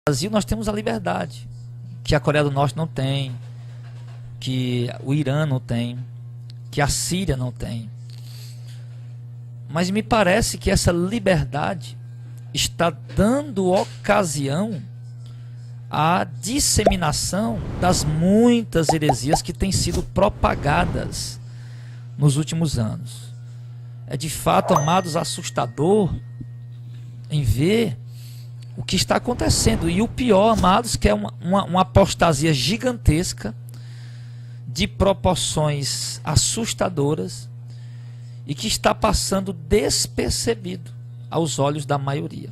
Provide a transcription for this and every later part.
Brasil nós temos a liberdade, que a Coreia do Norte não tem, que o Irã não tem, que a Síria não tem. Mas me parece que essa liberdade está dando ocasião à disseminação das muitas heresias que têm sido propagadas nos últimos anos. É de fato, amados, assustador em ver o que está acontecendo. E o pior, amados, que é uma apostasia gigantesca, de proporções assustadoras, e que está passando despercebido aos olhos da maioria.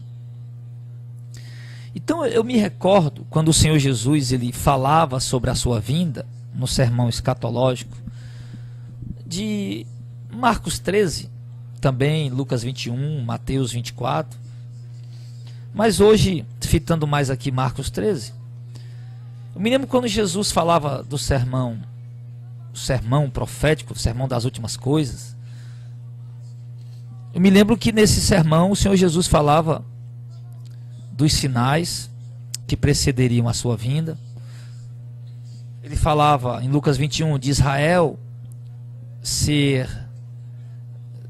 Então eu me recordo quando o Senhor Jesus ele falava sobre a sua vinda no sermão escatológico de Marcos 13, também Lucas 21, Mateus 24. Mas hoje, fitando mais aqui Marcos 13, eu me lembro quando Jesus falava do sermão, o sermão profético, o sermão das últimas coisas. Eu me lembro que nesse sermão o Senhor Jesus falava dos sinais que precederiam a sua vinda. Ele falava em Lucas 21 de Israel ser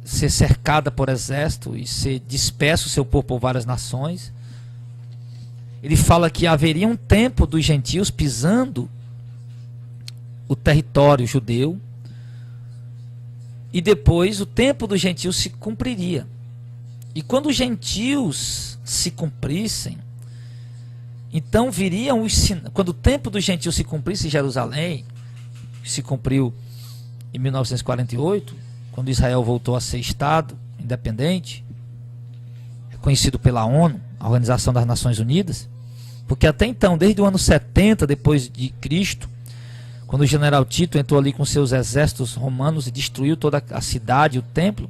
cercada por exército e ser disperso o seu povo por várias nações. Ele fala que haveria um tempo dos gentios pisando o território judeu, e depois o tempo dos gentios se cumpriria. E quando os gentios se cumprissem, então viriam os sinais. Quando o tempo dos gentios se cumprisse em Jerusalém, se cumpriu em 1948, quando Israel voltou a ser Estado independente, reconhecido pela ONU, a Organização das Nações Unidas, porque até então, desde o ano 70 depois de Cristo, quando o general Tito entrou ali com seus exércitos romanos e destruiu toda a cidade e o templo,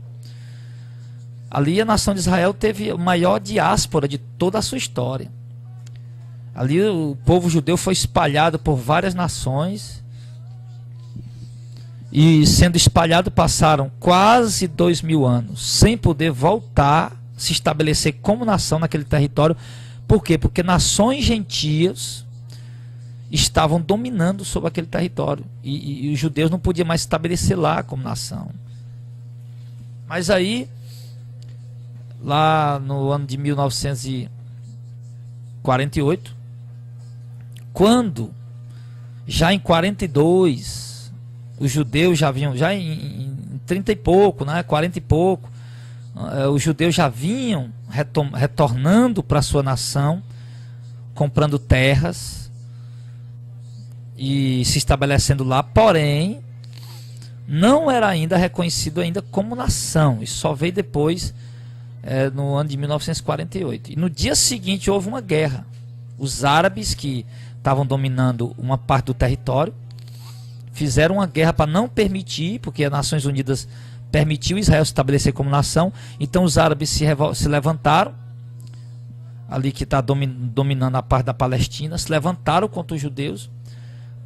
ali a nação de Israel teve a maior diáspora de toda a sua história. Ali o povo judeu foi espalhado por várias nações, e sendo espalhado passaram quase 2000 anos sem poder voltar, se estabelecer como nação naquele território. Por quê? Porque nações gentias estavam dominando sobre aquele território, e os judeus não podiam mais se estabelecer lá como nação. Mas aí, lá no ano de 1948, quando já em 42 os judeus já vinham, já em 30 e pouco, né, 40 e pouco, os judeus já vinham retornando para sua nação, comprando terras e se estabelecendo lá, porém não era ainda reconhecido ainda como nação. Isso só veio depois, no ano de 1948. E no dia seguinte houve uma guerra. Os árabes, que estavam dominando uma parte do território, fizeram uma guerra para não permitir, porque as Nações Unidas permitiu Israel se estabelecer como nação. Então os árabes se levantaram, ali que está dominando a parte da Palestina, se levantaram contra os judeus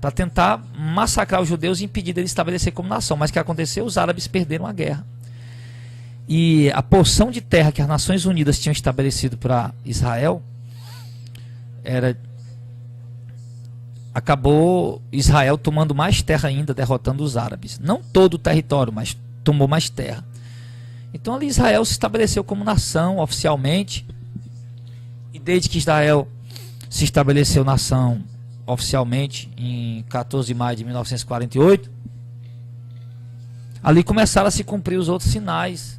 para tentar massacrar os judeus e impedir deles de estabelecer como nação. Mas o que aconteceu? Os árabes perderam a guerra. E a porção de terra que as Nações Unidas tinham estabelecido para Israel, acabou Israel tomando mais terra ainda, derrotando os árabes. Não todo o território, mas tomou mais terra. Então ali Israel se estabeleceu como nação oficialmente. E desde que Israel se estabeleceu nação oficialmente em 14 de maio de 1948, ali começaram a se cumprir os outros sinais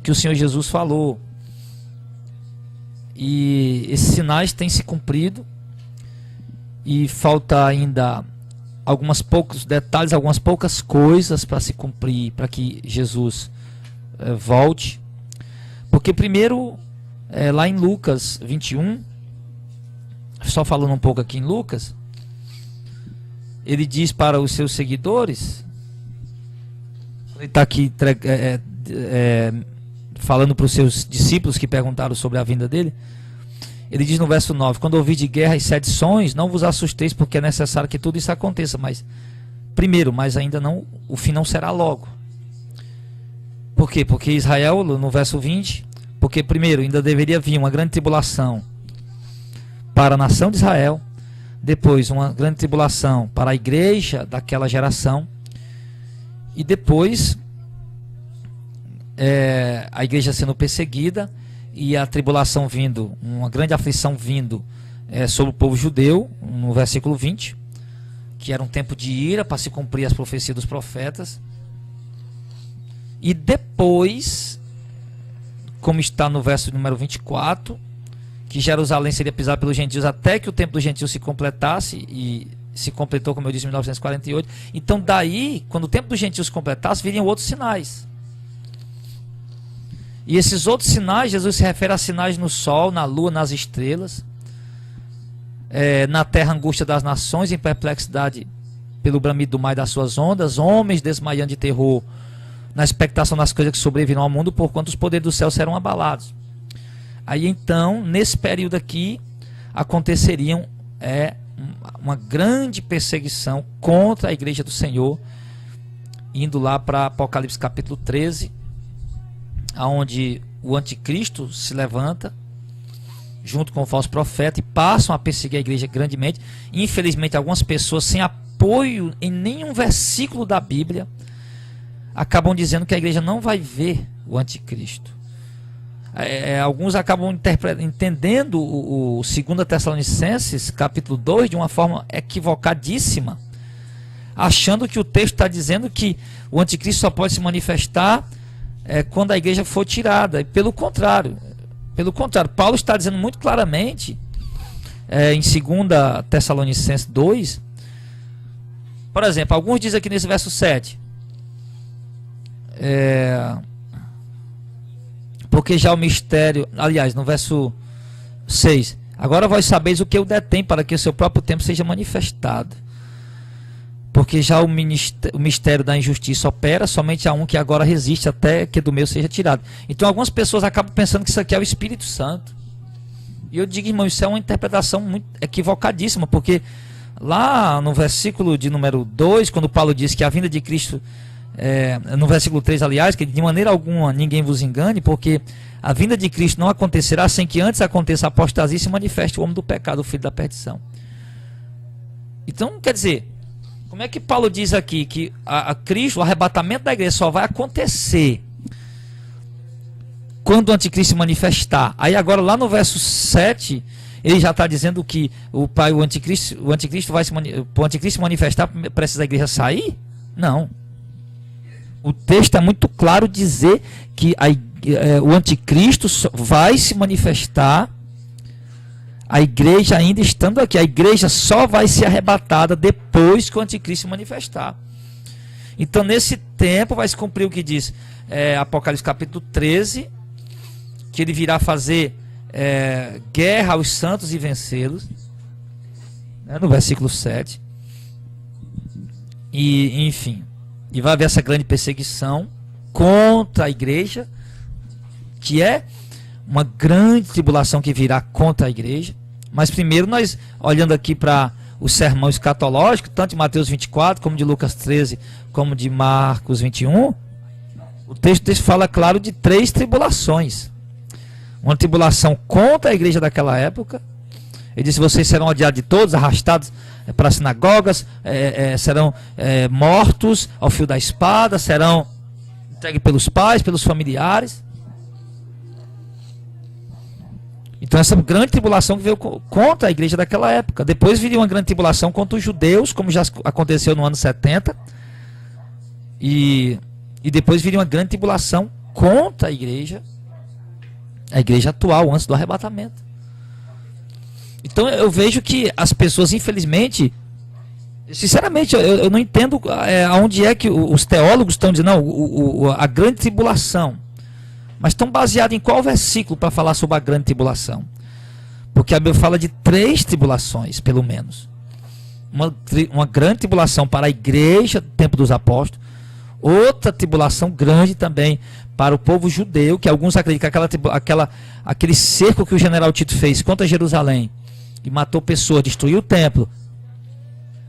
que o Senhor Jesus falou. E esses sinais têm se cumprido, e falta ainda alguns poucos detalhes, algumas poucas coisas para se cumprir, para que Jesus volte. Porque primeiro, lá em Lucas 21, só falando um pouco aqui em Lucas, ele diz para os seus seguidores, ele está aqui falando para os seus discípulos que perguntaram sobre a vinda dele. Ele diz no verso 9: quando ouvir de guerra e sedições, não vos assusteis, porque é necessário que tudo isso aconteça, mas primeiro, mas ainda não, o fim não será logo. Por quê? Porque Israel, no verso 20, porque primeiro ainda deveria vir uma grande tribulação para a nação de Israel, depois uma grande tribulação para a igreja daquela geração, e depois a igreja sendo perseguida e a tribulação vindo, uma grande aflição vindo sobre o povo judeu, no versículo 20, que era um tempo de ira para se cumprir as profecias dos profetas. E depois, como está no verso número 24, que Jerusalém seria pisada pelos gentios até que o tempo dos gentios se completasse, e se completou, como eu disse, em 1948. Então daí, quando o tempo dos gentios se completasse, viriam outros sinais. E esses outros sinais, Jesus se refere a sinais no sol, na lua, nas estrelas, na terra angústia das nações, em perplexidade pelo bramido do mar e das suas ondas, homens desmaiando de terror na expectação das coisas que sobrevirão ao mundo, porquanto os poderes do céu serão abalados. Aí então, nesse período aqui, aconteceriam uma grande perseguição contra a igreja do Senhor, indo lá para Apocalipse capítulo 13, onde o anticristo se levanta junto com o falso profeta e passam a perseguir a igreja grandemente. Infelizmente, algumas pessoas sem apoio em nenhum versículo da Bíblia acabam dizendo que a igreja não vai ver o anticristo. Alguns acabam entendendo o 2 Tessalonicenses capítulo 2 de uma forma equivocadíssima, achando que o texto está dizendo que o anticristo só pode se manifestar quando a igreja for tirada. E pelo contrário, Paulo está dizendo muito claramente em 2 Tessalonicenses 2, por exemplo, alguns dizem aqui nesse verso 7, porque já o mistério, aliás, no verso 6, agora vós sabeis o que eu detém, para que o seu próprio tempo seja manifestado. Porque já o mistério da injustiça opera, somente há um que agora resiste até que do meio seja tirado. Então algumas pessoas acabam pensando que isso aqui é o Espírito Santo. E eu digo, irmão, isso é uma interpretação muito equivocadíssima, porque lá no versículo de número 2, quando Paulo diz que a vinda de Cristo, no versículo 3, aliás, que de maneira alguma ninguém vos engane, porque a vinda de Cristo não acontecerá sem que antes aconteça a apostasia e se manifeste o homem do pecado, o filho da perdição. Então, quer dizer, como é que Paulo diz aqui que a Cristo, o arrebatamento da igreja só vai acontecer quando o anticristo se manifestar? Aí agora lá no verso 7, ele já está dizendo que o anticristo vai o anticristo se manifestar, precisa a igreja sair? Não. O texto está muito claro dizer que o anticristo vai se manifestar, a igreja ainda estando aqui. A igreja só vai ser arrebatada depois que o anticristo se manifestar. Então nesse tempo vai se cumprir o que diz Apocalipse capítulo 13, que ele virá fazer guerra aos santos e vencê-los, no versículo 7. E enfim, e vai haver essa grande perseguição contra a igreja, que é uma grande tribulação que virá contra a igreja. Mas primeiro nós, olhando aqui para o sermão escatológico, tanto de Mateus 24, como de Lucas 13, como de Marcos 21, o texto fala, claro, de 3 tribulações. Uma tribulação contra a igreja daquela época. Ele disse: vocês serão odiados de todos, arrastados para as sinagogas, serão mortos ao fio da espada, serão entregues pelos pais, pelos familiares. Então essa grande tribulação que veio contra a igreja daquela época. Depois viria uma grande tribulação contra os judeus, como já aconteceu no ano 70. E depois viria uma grande tribulação contra a igreja atual, antes do arrebatamento. Então eu vejo que as pessoas, infelizmente, sinceramente, eu não entendo aonde é que os teólogos estão dizendo, não, a grande tribulação. Mas estão baseados em qual versículo para falar sobre a grande tribulação? Porque a Bíblia fala de 3 tribulações, pelo menos. Uma grande tribulação para a igreja do tempo dos apóstolos. Outra tribulação grande também para o povo judeu, que alguns acreditam que aquele cerco que o general Tito fez contra Jerusalém e matou pessoas, destruiu o templo.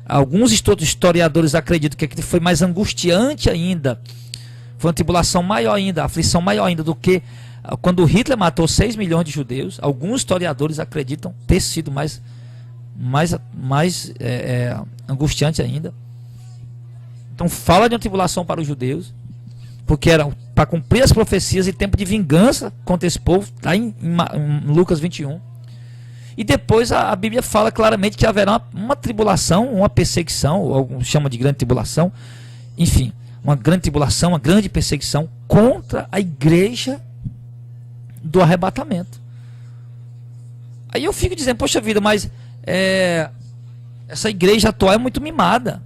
Alguns historiadores acreditam que aquilo foi mais angustiante ainda. Foi uma tribulação maior ainda, aflição maior ainda do que Quando Hitler matou 6 milhões de judeus, alguns historiadores acreditam ter sido mais angustiante ainda. Então fala de uma tribulação para os judeus, porque era para cumprir as profecias e tempo de vingança contra esse povo, está em Lucas 21. E depois a Bíblia fala claramente que haverá uma tribulação, uma perseguição, ou alguns chamam de grande tribulação, enfim, uma grande tribulação, uma grande perseguição contra a igreja do arrebatamento. Aí eu fico dizendo, poxa vida, mas essa igreja atual é muito mimada.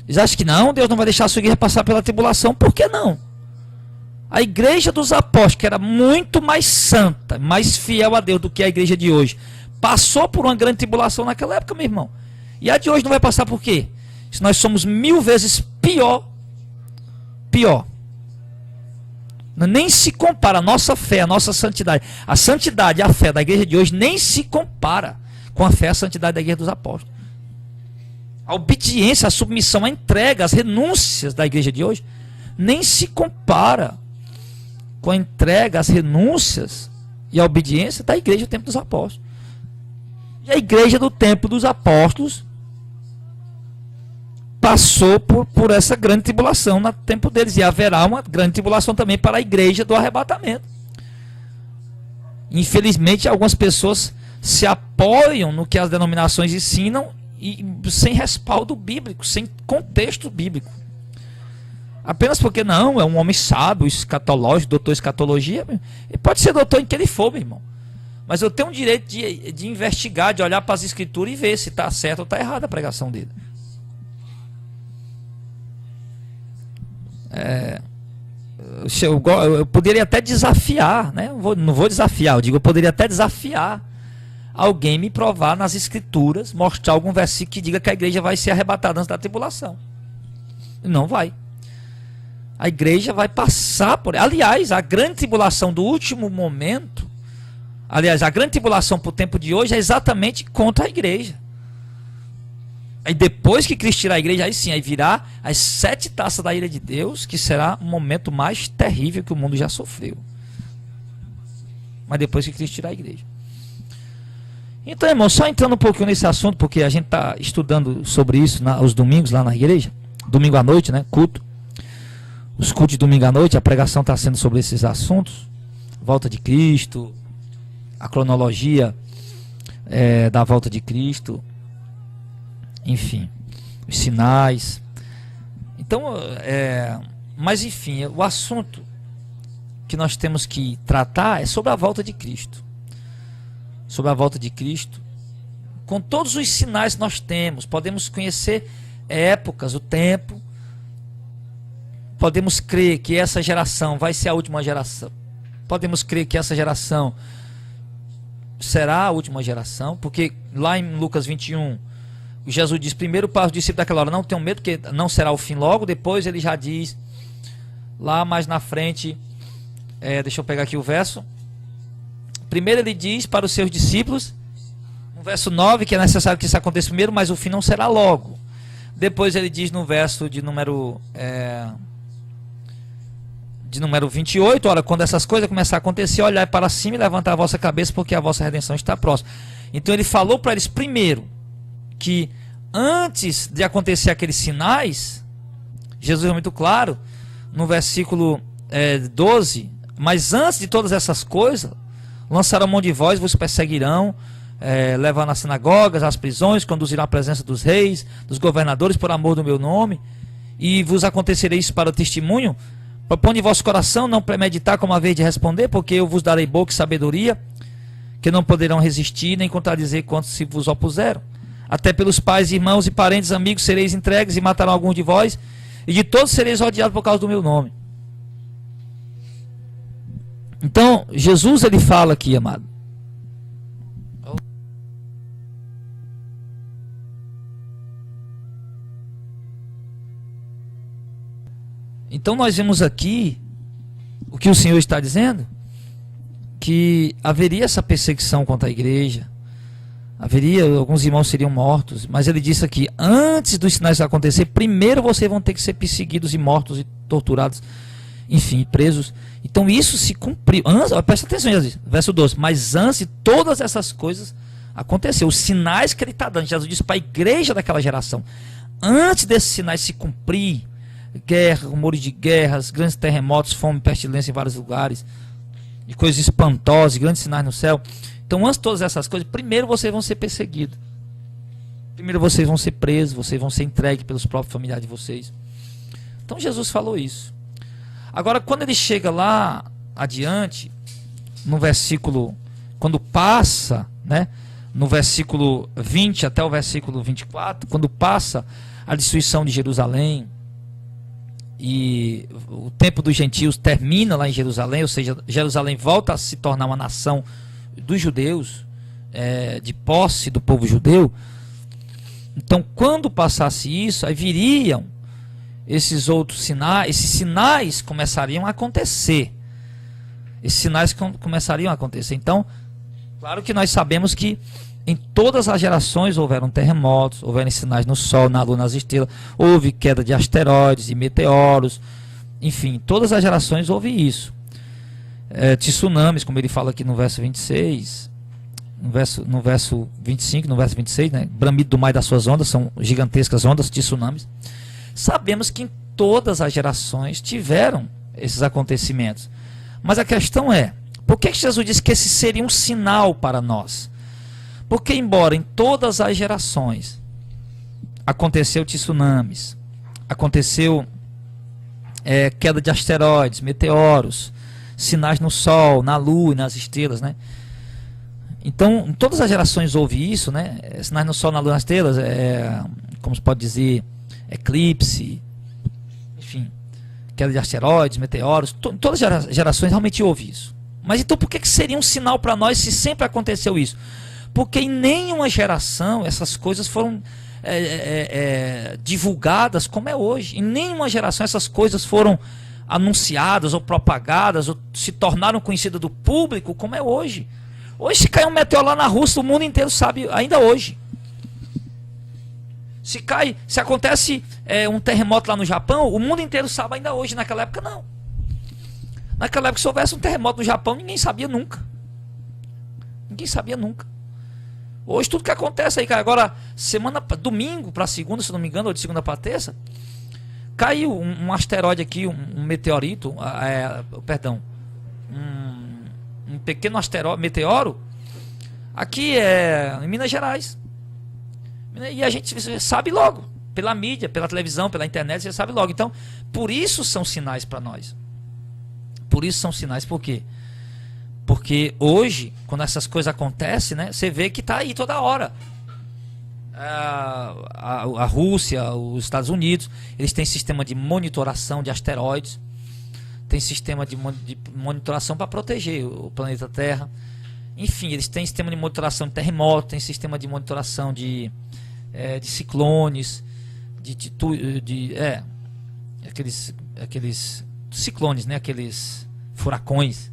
Eles acham que não, Deus não vai deixar a sua igreja passar pela tribulação. Por que não? A igreja dos apóstolos, que era muito mais santa, mais fiel a Deus do que a igreja de hoje, passou por uma grande tribulação naquela época, meu irmão. E a de hoje não vai passar por quê? Se nós somos 1000 vezes pior. Nem se compara a nossa fé, a nossa santidade. A santidade e a fé da igreja de hoje nem se compara com a fé e a santidade da igreja dos apóstolos. A obediência, a submissão, a entrega, as renúncias da igreja de hoje nem se compara com a entrega, as renúncias e a obediência da igreja do tempo dos apóstolos. E a igreja do tempo dos apóstolos passou por essa grande tribulação no tempo deles. E haverá uma grande tribulação também para a igreja do arrebatamento. Infelizmente, algumas pessoas se apoiam no que as denominações ensinam e sem respaldo bíblico, sem contexto bíblico. Apenas porque não, é um homem sábio, escatológico, doutor em escatologia. Ele pode ser doutor em que ele for, meu irmão. Mas eu tenho o direito de investigar, de olhar para as escrituras e ver se está certo ou está errada a pregação dele. Eu poderia até desafiar, né? Não vou desafiar, eu poderia até desafiar alguém me provar nas escrituras, mostrar algum versículo que diga que a igreja vai ser arrebatada antes da tribulação. Não vai. A igreja vai passar por... Aliás, a grande tribulação do último momento, a grande tribulação para o tempo de hoje é exatamente contra a igreja. Aí depois que Cristo tirar a igreja, aí sim, aí virá as 7 taças da ira de Deus, que será o momento mais terrível que o mundo já sofreu. Mas depois que Cristo tirar a igreja. Então, irmão, só entrando um pouquinho nesse assunto, porque a gente está estudando sobre isso aos domingos lá na igreja, domingo à noite, né, culto. Os cultos de domingo à noite, a pregação está sendo sobre esses assuntos. Volta de Cristo, a cronologia da volta de Cristo, enfim, os sinais. Então, mas enfim, o assunto que nós temos que tratar é sobre a volta de Cristo. Sobre a volta de Cristo, com todos os sinais que nós temos, podemos conhecer épocas, o tempo, podemos crer que essa geração vai ser a última geração, podemos crer que essa geração será a última geração, porque lá em Lucas 21, Jesus diz primeiro para os discípulos daquela hora, não tenham medo, porque não será o fim logo. Depois ele já diz, lá mais na frente, deixa eu pegar aqui o verso. Primeiro ele diz para os seus discípulos, no verso 9, que é necessário que isso aconteça primeiro, mas o fim não será logo. Depois ele diz no verso de número 28, olha, quando essas coisas começarem a acontecer, olhai para cima e levantar a vossa cabeça, porque a vossa redenção está próxima. Então ele falou para eles primeiro, que antes de acontecer aqueles sinais, Jesus é muito claro, no versículo 12, mas antes de todas essas coisas, lançarão mão de vós, vos perseguirão, levarão nas sinagogas, às prisões, conduzirão à presença dos reis, dos governadores, por amor do meu nome, e vos acontecerá isso para o testemunho. Propõe em vosso coração não premeditar como a vez de responder, porque eu vos darei boca e sabedoria, que não poderão resistir, nem contradizer quantos se vos opuseram. Até pelos pais, irmãos e parentes, amigos, sereis entregues e matarão alguns de vós, e de todos sereis odiados por causa do meu nome. Então, Jesus ele fala aqui, amado. Então nós vemos aqui o que o Senhor está dizendo, que haveria essa perseguição contra a igreja, alguns irmãos seriam mortos, mas ele disse aqui, antes dos sinais acontecer, primeiro vocês vão ter que ser perseguidos e mortos e torturados enfim, presos. Então isso se cumpriu. Presta atenção, Jesus, verso 12. Mas antes de todas essas coisas aconteceu, os sinais que ele está dando, Jesus disse para a igreja daquela geração, antes desses sinais se cumprir, guerra, rumores de guerras, grandes terremotos, fome, pestilência em vários lugares, e coisas espantosas, grandes sinais no céu. Então, antes de todas essas coisas, primeiro vocês vão ser perseguidos. Primeiro vocês vão ser presos, vocês vão ser entregues pelos próprios familiares de vocês. Então, Jesus falou isso. Agora, quando ele chega lá adiante, no versículo, quando passa, né, no versículo 20 até o versículo 24, quando passa a destruição de Jerusalém, e o tempo dos gentios termina lá em Jerusalém, ou seja, Jerusalém volta a se tornar uma nação dos judeus, de posse do povo judeu. Então, quando passasse isso, aí viriam esses outros sinais, esses sinais começariam a acontecer. Esses sinais começariam a acontecer. Então, claro que nós sabemos que em todas as gerações houveram terremotos, houveram sinais no Sol, na Lua, nas estrelas, houve queda de asteroides e meteoros, enfim, todas as gerações houve isso. Tsunamis, como ele fala aqui no verso 26, no verso 25, no verso 26, né? Bramido do mar e das suas ondas, são gigantescas ondas, tsunamis. Sabemos que em todas as gerações tiveram esses acontecimentos. Mas a questão é, por que Jesus disse que esse seria um sinal para nós? Porque embora em todas as gerações aconteceu tsunamis, aconteceu queda de asteroides, meteoros, sinais no Sol, na Lua e nas estrelas, né? Então, em todas as gerações houve isso, né? Sinais no Sol, na Lua e nas estrelas, como se pode dizer, eclipse, enfim, queda de asteroides, meteoros, em todas as gerações realmente houve isso. Mas então por que seria um sinal para nós se sempre aconteceu isso? Porque em nenhuma geração essas coisas foram divulgadas como é hoje. Em nenhuma geração essas coisas foram anunciadas ou propagadas ou se tornaram conhecidas do público como é hoje. Hoje, se cair um meteoro lá na Rússia, o mundo inteiro sabe ainda hoje. Se acontece um terremoto lá no Japão, o mundo inteiro sabe ainda hoje. Naquela época não. Naquela época, se houvesse um terremoto no Japão, ninguém sabia nunca. Ninguém sabia nunca. Hoje tudo que acontece aí, cara, agora domingo para segunda, se não me engano, ou de segunda para terça, caiu um asteroide aqui, um meteorito, um pequeno meteoro, aqui em Minas Gerais. E a gente sabe logo, pela mídia, pela televisão, pela internet, você sabe logo. Então, por isso são sinais para nós. Por isso são sinais, por quê? Porque hoje, quando essas coisas acontecem, né, você vê que está aí toda hora. A Rússia, os Estados Unidos, eles têm sistema de monitoração de asteroides, tem sistema de monitoração para proteger o planeta Terra. Enfim, eles têm sistema de monitoração de terremotos, tem sistema de monitoração de ciclones, aqueles ciclones, né, aqueles furacões.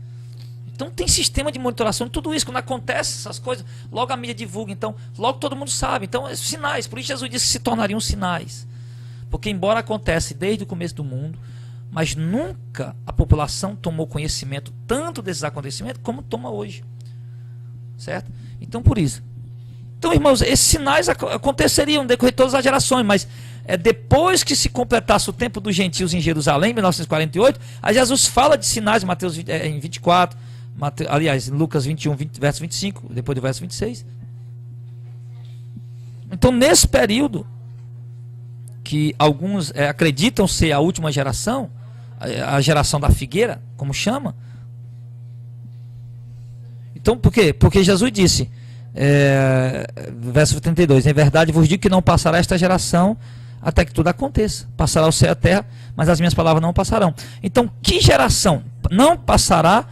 Então tem sistema de monitoração de tudo isso. Quando acontece essas coisas, logo a mídia divulga, então logo todo mundo sabe. Então sinais, por isso Jesus disse que se tornariam sinais. Porque embora acontece desde o começo do mundo, mas nunca a população tomou conhecimento tanto desses acontecimentos como toma hoje. Certo? Então por isso. Então, irmãos, esses sinais aconteceriam no decorrer de todas as gerações, mas depois que se completasse o tempo dos gentios em Jerusalém, em 1948, aí Jesus fala de sinais em Mateus em 24, aliás, em Lucas 21, verso 25, depois do verso 26. Então, nesse período, que alguns acreditam ser a última geração, a geração da figueira, como chama. Então, por quê? Porque Jesus disse, verso 32, em verdade vos digo que não passará esta geração até que tudo aconteça. Passará o céu e a terra, mas as minhas palavras não passarão. Então, que geração não passará?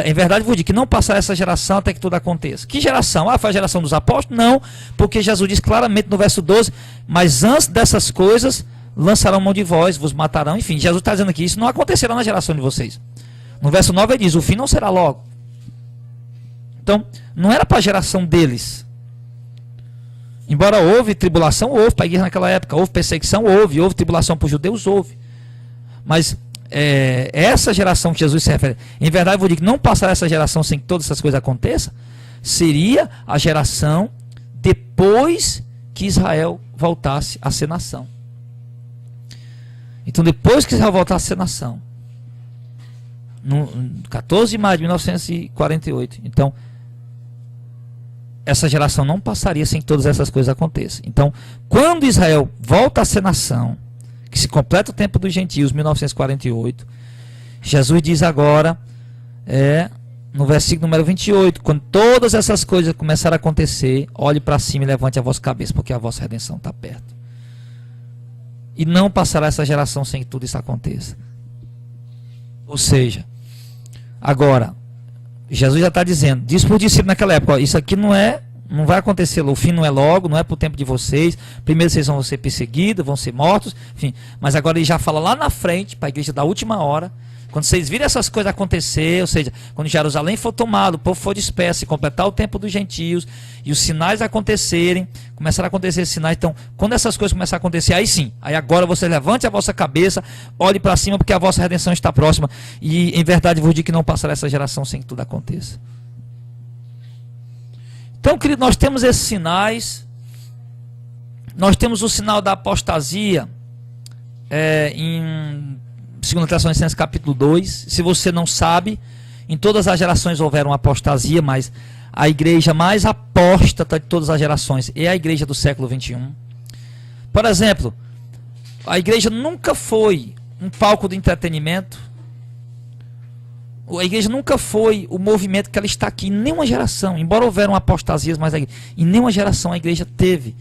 Em verdade vos digo que não passará essa geração até que tudo aconteça. Que geração? Foi a geração dos apóstolos? Não, porque Jesus diz claramente no verso 12, mas antes dessas coisas lançarão mão de vós, vos matarão. Enfim, Jesus está dizendo aqui, isso não acontecerá na geração de vocês. No verso 9 ele diz, o fim não será logo. Então, não era para a geração deles. Embora houve tribulação, houve para a igreja naquela época, houve perseguição, houve tribulação para os judeus, houve. Mas essa geração que Jesus se refere, em verdade eu vou dizer que não passará essa geração sem que todas essas coisas aconteçam, seria a geração depois que Israel voltasse a ser nação. Então, depois que Israel voltasse a ser nação, no 14 de maio de 1948, então essa geração não passaria sem que todas essas coisas aconteçam. Então, quando Israel volta a ser nação, que se completa o tempo dos gentios, 1948, Jesus diz agora, no versículo número 28, quando todas essas coisas começarem a acontecer, olhe para cima e levante a vossa cabeça, porque a vossa redenção está perto. E não passará essa geração sem que tudo isso aconteça. Ou seja, agora, Jesus já está dizendo, diz por discípulo naquela época, ó, isso aqui não vai acontecer, o fim não é logo, não é para o tempo de vocês, primeiro vocês vão ser perseguidos, vão ser mortos, enfim, mas agora ele já fala lá na frente, para a igreja da última hora, quando vocês virem essas coisas acontecer, ou seja, quando Jerusalém for tomado, o povo for disperso, e completar o tempo dos gentios, e os sinais acontecerem, começarão a acontecer esses sinais, então, quando essas coisas começarem a acontecer, aí sim, aí agora você levante a vossa cabeça, olhe para cima, porque a vossa redenção está próxima, e em verdade vos digo que não passará essa geração sem que tudo aconteça. Então, querido, nós temos esses sinais, nós temos o sinal da apostasia, em 2 Tessalonicenses capítulo 2, se você não sabe, em todas as gerações houveram apostasia, mas a igreja mais apóstata de todas as gerações é a igreja do século 21. Por exemplo, a igreja nunca foi um palco de entretenimento, a igreja nunca foi o movimento que ela está aqui, em nenhuma geração, embora houveram apostasias, mas em nenhuma geração a igreja teve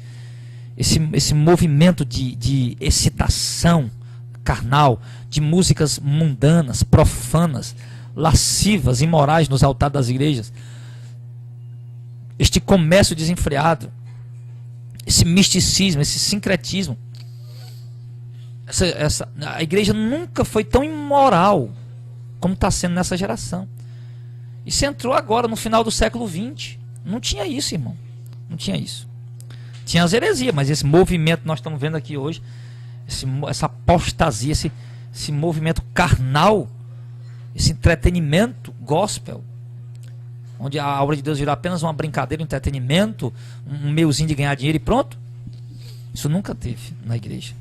esse movimento de excitação carnal, de músicas mundanas, profanas, lascivas, imorais nos altares das igrejas, este comércio desenfreado, esse misticismo, esse sincretismo. A igreja nunca foi tão imoral como está sendo nessa geração. Isso entrou agora no final do século XX. Não tinha isso, irmão. Não tinha isso. Tinha as heresias, mas esse movimento que nós estamos vendo aqui hoje, essa apostasia, esse movimento carnal, esse entretenimento gospel, onde a obra de Deus virá apenas uma brincadeira, um entretenimento, um meiozinho de ganhar dinheiro e pronto. Isso nunca teve na igreja.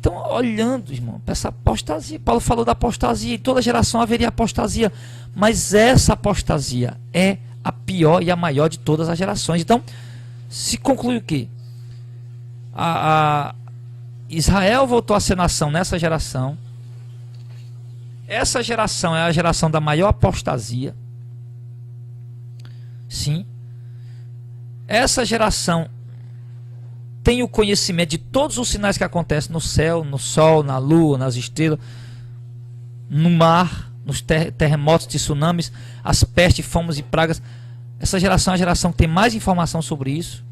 Então, olhando, irmão, para essa apostasia, Paulo falou da apostasia, e toda geração haveria apostasia, mas essa apostasia é a pior e a maior de todas as gerações. Então, se conclui o quê? Israel voltou a ser nação nessa geração. Essa geração é a geração da maior apostasia. Sim. Essa geração tem o conhecimento de todos os sinais que acontecem no céu, no sol, na lua, nas estrelas, no mar, nos terremotos, tsunamis, as pestes, fomes e pragas. Essa geração é a geração que tem mais informação sobre isso.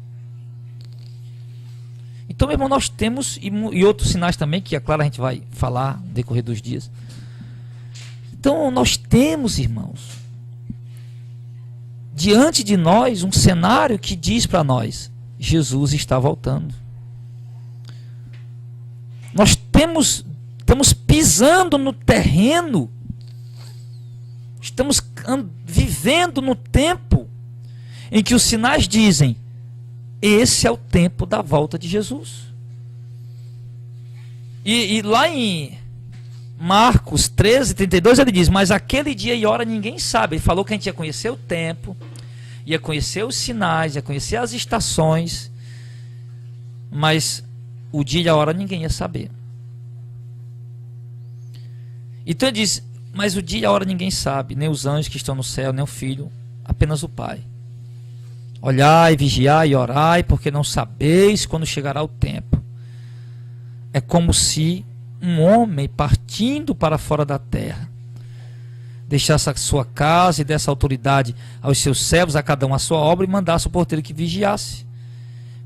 Então, meu irmão, nós temos, e outros sinais também, que é claro a gente vai falar no decorrer dos dias. Então, nós temos, irmãos, diante de nós, um cenário que diz para nós, Jesus está voltando. Nós estamos pisando no terreno, estamos vivendo no tempo em que os sinais dizem, esse é o tempo da volta de Jesus. E lá em Marcos 13:32 ele diz, mas aquele dia e hora ninguém sabe. Ele falou que a gente ia conhecer o tempo, ia conhecer os sinais, ia conhecer as estações, mas o dia e a hora ninguém ia saber. Então ele diz, mas o dia e a hora ninguém sabe, nem os anjos que estão no céu, nem o Filho, apenas o Pai. Olhai, vigiai e orai, porque não sabeis quando chegará o tempo. É como se um homem partindo para fora da terra deixasse a sua casa e desse autoridade aos seus servos, a cada um a sua obra, e mandasse o porteiro que vigiasse.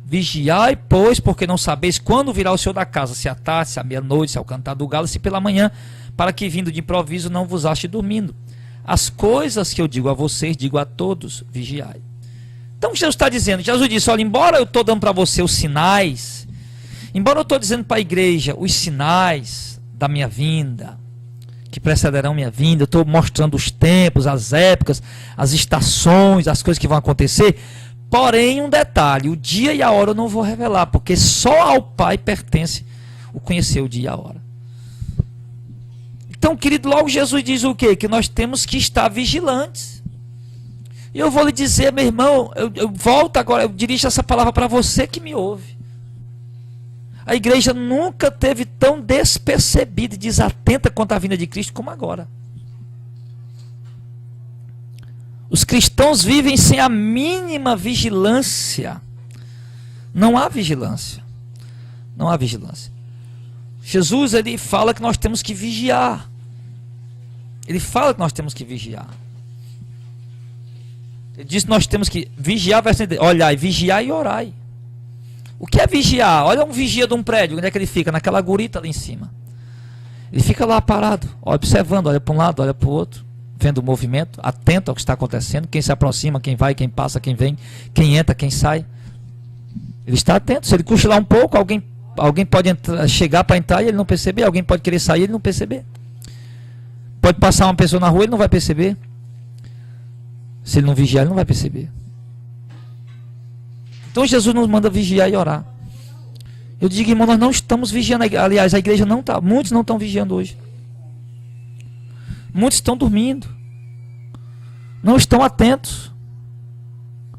Vigiai, pois, porque não sabeis quando virá o Senhor da casa, se à tarde, se à meia-noite, se ao cantar do galo, se pela manhã, para que vindo de improviso não vos ache dormindo. As coisas que eu digo a vocês, digo a todos, vigiai. Então Jesus está dizendo, Jesus disse, olha, embora eu estou dando para você os sinais, embora eu estou dizendo para a igreja os sinais da minha vinda, que precederão minha vinda. Eu estou mostrando os tempos, as épocas, as estações, as coisas que vão acontecer. Porém, um detalhe: o dia e a hora eu não vou revelar, porque só ao Pai pertence o conhecer o dia e a hora. Então, querido, logo Jesus diz o quê? Que nós temos que estar vigilantes. E eu vou lhe dizer, meu irmão, eu volto agora, eu dirijo essa palavra para você que me ouve. A igreja nunca teve tão despercebida e desatenta quanto a vinda de Cristo como agora. Os cristãos vivem sem a mínima vigilância. Não há vigilância. Não há vigilância. Jesus, ele fala que nós temos que vigiar. Ele fala que nós temos que vigiar. Ele diz que nós temos que vigiar, olhai, vigiar e orai. O que é vigiar? Olha um vigia de um prédio, onde é que ele fica? Naquela gurita ali em cima. Ele fica lá parado, observando, olha para um lado, olha para o outro, vendo o movimento, atento ao que está acontecendo, quem se aproxima, quem vai, quem passa, quem vem, quem entra, quem sai. Ele está atento. Se ele cochilar um pouco, alguém pode chegar para entrar e ele não perceber, alguém pode querer sair e ele não perceber. Pode passar uma pessoa na rua e ele não vai perceber. Se ele não vigiar, ele não vai perceber. Então Jesus nos manda vigiar e orar. Eu digo, irmão, nós não estamos vigiando. Aliás, a igreja não está. Muitos não estão vigiando hoje. Muitos estão dormindo. Não estão atentos.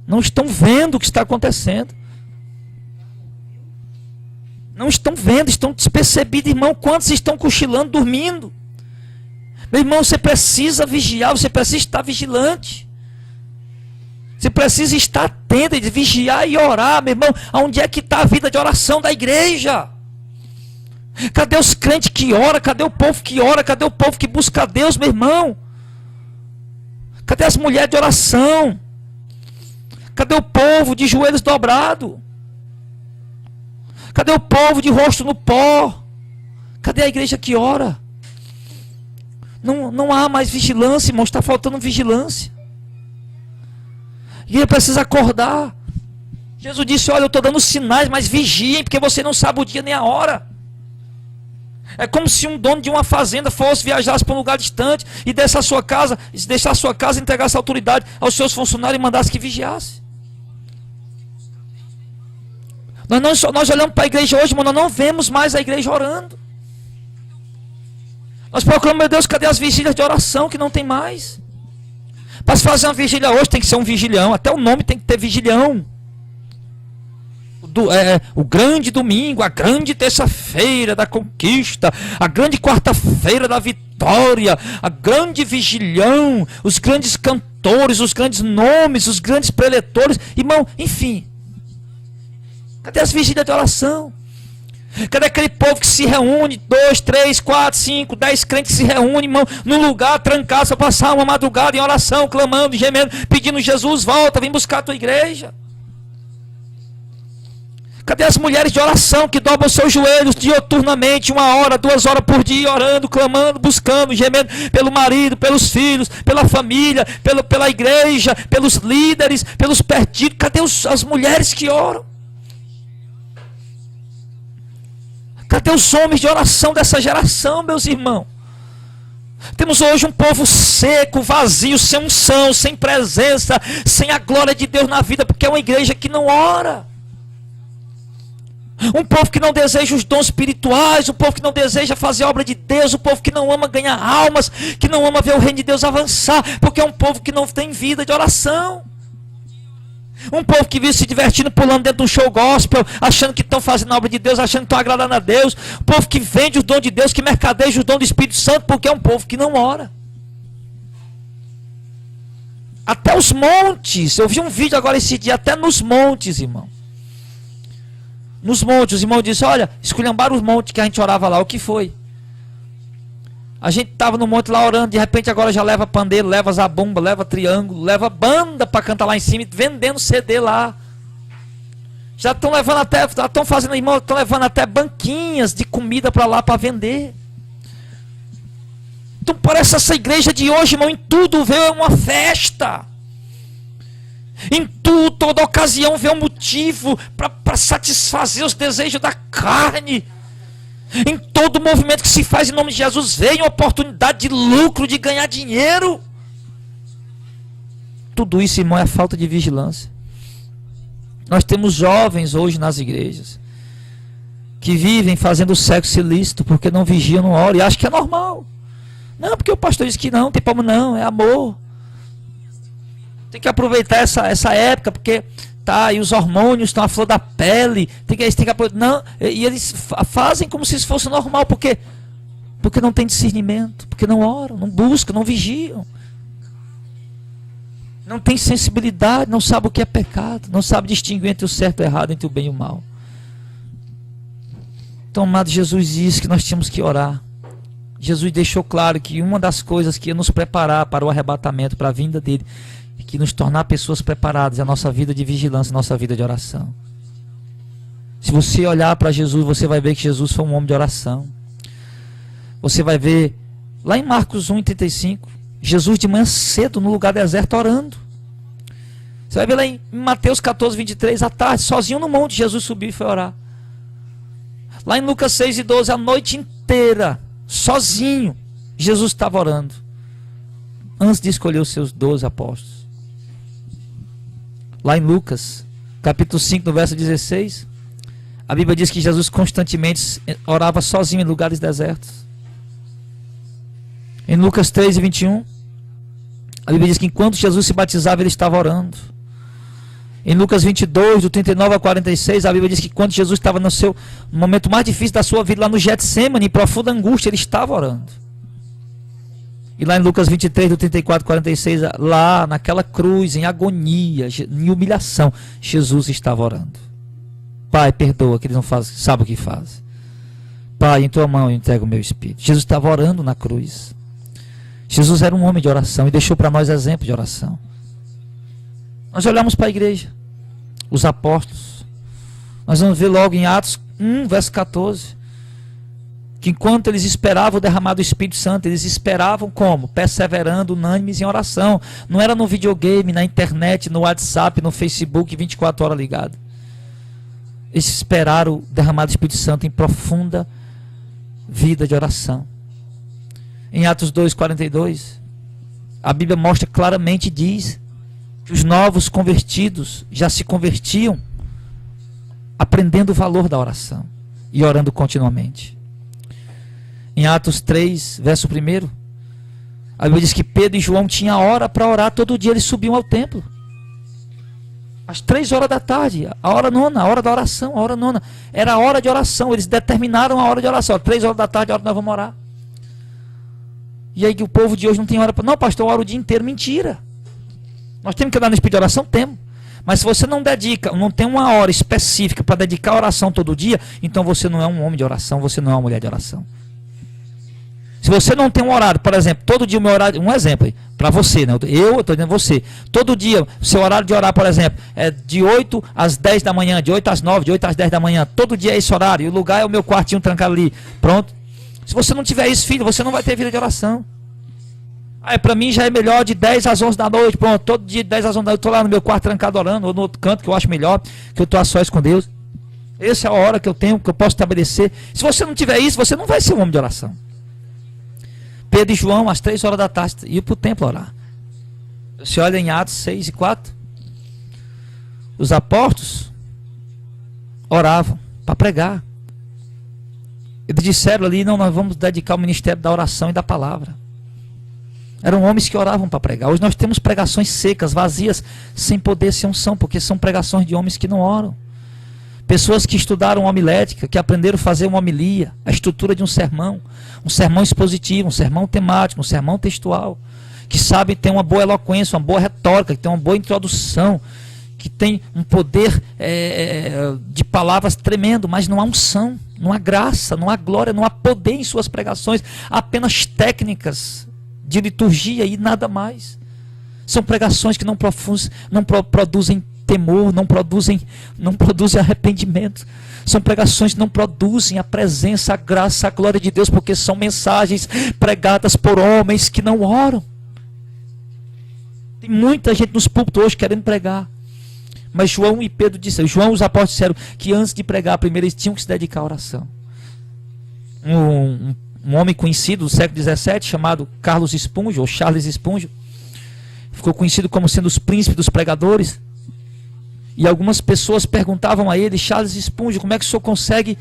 Não estão vendo o que está acontecendo. Não estão vendo, estão despercebidos, irmão. Quantos estão cochilando, dormindo? Meu irmão, você precisa vigiar, você precisa estar vigilante. Você precisa estar atento, vigiar e orar, meu irmão. Onde é que está a vida de oração da igreja? Cadê os crentes que oram? Cadê o povo que ora? Cadê o povo que busca a Deus, meu irmão? Cadê as mulheres de oração? Cadê o povo de joelhos dobrados? Cadê o povo de rosto no pó? Cadê a igreja que ora? Não há mais vigilância, irmão. Está faltando vigilância. A igreja precisa acordar. Jesus disse, olha, eu estou dando sinais, mas vigiem, porque você não sabe o dia nem a hora. É como se um dono de uma fazenda fosse, viajasse para um lugar distante e deixasse a sua casa, entregasse a autoridade aos seus funcionários e mandasse que vigiasse. Nós olhamos para a igreja hoje, mas nós não vemos mais a igreja orando. Nós procuramos, meu Deus, cadê as vigílias de oração que não tem mais? Para se fazer uma vigília hoje tem que ser um vigilhão, até o nome tem que ter vigilhão. O grande domingo, a grande terça-feira da conquista, a grande quarta-feira da vitória, a grande vigilhão, os grandes cantores, os grandes nomes, os grandes preletores, irmão, enfim. Cadê as vigílias de oração? Cadê aquele povo que se reúne, 2, 3, 4, 5, 10 crentes que se reúnem, irmão, num lugar trancado, para passar uma madrugada em oração, clamando, gemendo, pedindo, Jesus, volta, vem buscar a tua igreja. Cadê as mulheres de oração que dobram seus joelhos dioturnamente, 1 hora, 2 horas por dia, orando, clamando, buscando, gemendo pelo marido, pelos filhos, pela família, pela igreja, pelos líderes, pelos perdidos? Cadê as mulheres que oram? Cadê os homens de oração dessa geração, meus irmãos? Temos hoje um povo seco, vazio, sem unção, sem presença, sem a glória de Deus na vida, porque é uma igreja que não ora. Um povo que não deseja os dons espirituais, um povo que não deseja fazer a obra de Deus, um povo que não ama ganhar almas, que não ama ver o reino de Deus avançar, porque é um povo que não tem vida de oração. Um povo que vive se divertindo, pulando dentro de um show gospel, achando que estão fazendo a obra de Deus, achando que estão agradando a Deus. Um povo que vende os dons de Deus, que mercadeja os dons do Espírito Santo, porque é um povo que não ora. Até os montes, eu vi um vídeo agora esse dia, até nos montes, irmão. Nos montes, os irmãos disseram, olha, esculhambaram os montes que a gente orava lá, o que foi? A gente estava no monte lá orando, de repente agora já leva pandeiro, leva zabumba, leva triângulo, leva banda para cantar lá em cima, vendendo CD lá. Já estão levando até, estão fazendo, irmão, estão levando até banquinhas de comida para lá para vender. Então parece essa igreja de hoje, irmão, em tudo vê uma festa. Em tudo, toda ocasião vê um motivo para satisfazer os desejos da carne. Em todo movimento que se faz em nome de Jesus, vem uma oportunidade de lucro, de ganhar dinheiro. Tudo isso, irmão, é a falta de vigilância. Nós temos jovens hoje nas igrejas que vivem fazendo sexo ilícito porque não vigiam, não oram e acham que é normal. Não, porque o pastor diz que não, tem problema não, é amor. Tem que aproveitar essa época, porque tá, e os hormônios estão à flor da pele. Tem que aproveitar. Não, e eles fazem como se isso fosse normal, porque não tem discernimento, porque não oram, não buscam, não vigiam. Não tem sensibilidade, não sabe o que é pecado, não sabe distinguir entre o certo e o errado, entre o bem e o mal. Então, amado, Jesus disse que nós tínhamos que orar. Jesus deixou claro que uma das coisas que ia nos preparar para o arrebatamento, para a vinda dele, que nos tornar pessoas preparadas, é a nossa vida de vigilância, a nossa vida de oração. Se você olhar para Jesus, você vai ver que Jesus foi um homem de oração. Você vai ver, lá em Marcos 1:35, Jesus de manhã cedo, no lugar deserto, orando. Você vai ver lá em Mateus 14:23, à tarde, sozinho no monte, Jesus subiu e foi orar. Lá em Lucas 6:12, a noite inteira, sozinho, Jesus estava orando, antes de escolher os seus 12 apóstolos. Lá em Lucas, capítulo 5, no verso 16, a Bíblia diz que Jesus constantemente orava sozinho em lugares desertos. Em Lucas 3:21, a Bíblia diz que enquanto Jesus se batizava, ele estava orando. Em Lucas 22, do 39 a 46, a Bíblia diz que quando Jesus estava no momento mais difícil da sua vida, lá no Getsemane, em profunda angústia, ele estava orando. E lá em Lucas 23, do 34 a 46, lá naquela cruz, em agonia, em humilhação, Jesus estava orando. Pai, perdoa, que eles não sabem o que fazem. Pai, em tua mão eu entrego o meu espírito. Jesus estava orando na cruz. Jesus era um homem de oração e deixou para nós exemplo de oração. Nós olhamos para a igreja, os apóstolos. Nós vamos ver logo em Atos 1, verso 14, que enquanto eles esperavam o derramar do Espírito Santo, eles esperavam como? Perseverando, unânimes em oração. Não era no videogame, na internet, no WhatsApp, no Facebook, 24 horas ligado. Eles esperaram o derramar do Espírito Santo em profunda vida de oração. Em Atos 2:42, a Bíblia mostra claramente e diz que os novos convertidos já se convertiam aprendendo o valor da oração e orando continuamente. Em Atos 3, verso 1, a Bíblia diz que Pedro e João tinham hora para orar, todo dia eles subiam ao templo. Às 3 horas da tarde, a hora nona, a hora da oração, a hora nona. Era a hora de oração, eles determinaram a hora de oração. 3 horas da tarde, a hora que nós vamos orar. E aí que o povo de hoje não tem hora para... Não, pastor, eu oro o dia inteiro. Mentira. Nós temos que andar no espírito de oração? Temos. Mas se você não dedica, não tem uma hora específica para dedicar a oração todo dia, então você não é um homem de oração, você não é uma mulher de oração. Se você não tem um horário, por exemplo, todo dia o meu horário, um exemplo aí, para você, né? Eu estou dizendo você, todo dia, seu horário de orar, por exemplo, é de 8 às 10 da manhã, de 8 às 9, de 8 às 10 da manhã, todo dia é esse horário, e o lugar é o meu quartinho trancado ali, pronto. Se você não tiver isso, filho, você não vai ter vida de oração. Aí para mim já é melhor de 10 às 11 da noite, pronto, todo dia de 10 às 11 da noite, eu estou lá no meu quarto trancado orando, ou no outro canto que eu acho melhor, que eu estou a sós com Deus. Essa é a hora que eu tenho, que eu posso estabelecer. Se você não tiver isso, você não vai ser um homem de oração. Pedro e João, às 3 horas da tarde, iam para o templo orar. Você olha em Atos 6:4. Os apóstolos oravam para pregar. Eles disseram ali, não, nós vamos dedicar o ministério da oração e da palavra. Eram homens que oravam para pregar. Hoje nós temos pregações secas, vazias, sem poder ser unção, porque são pregações de homens que não oram. Pessoas que estudaram homilética, que aprenderam a fazer uma homilia, a estrutura de um sermão expositivo, um sermão temático, um sermão textual, que sabem ter uma boa eloquência, uma boa retórica, que tem uma boa introdução, que tem um poder de palavras tremendo, mas não há unção, não há graça, não há glória, não há poder em suas pregações, apenas técnicas de liturgia e nada mais. São pregações que não produzem temor, não produzem arrependimento. São pregações que não produzem a presença, a graça, a glória de Deus, porque são mensagens pregadas por homens que não oram. Tem muita gente nos púlpitos hoje querendo pregar. Mas João e Pedro disseram, João e os apóstolos disseram que antes de pregar, primeiro eles tinham que se dedicar à oração. um homem conhecido do século XVII chamado Carlos Spurgeon, ou Charles Spurgeon. Ficou conhecido como sendo os príncipes dos pregadores. E algumas pessoas perguntavam a ele: Charles Spurgeon, como é que o senhor consegue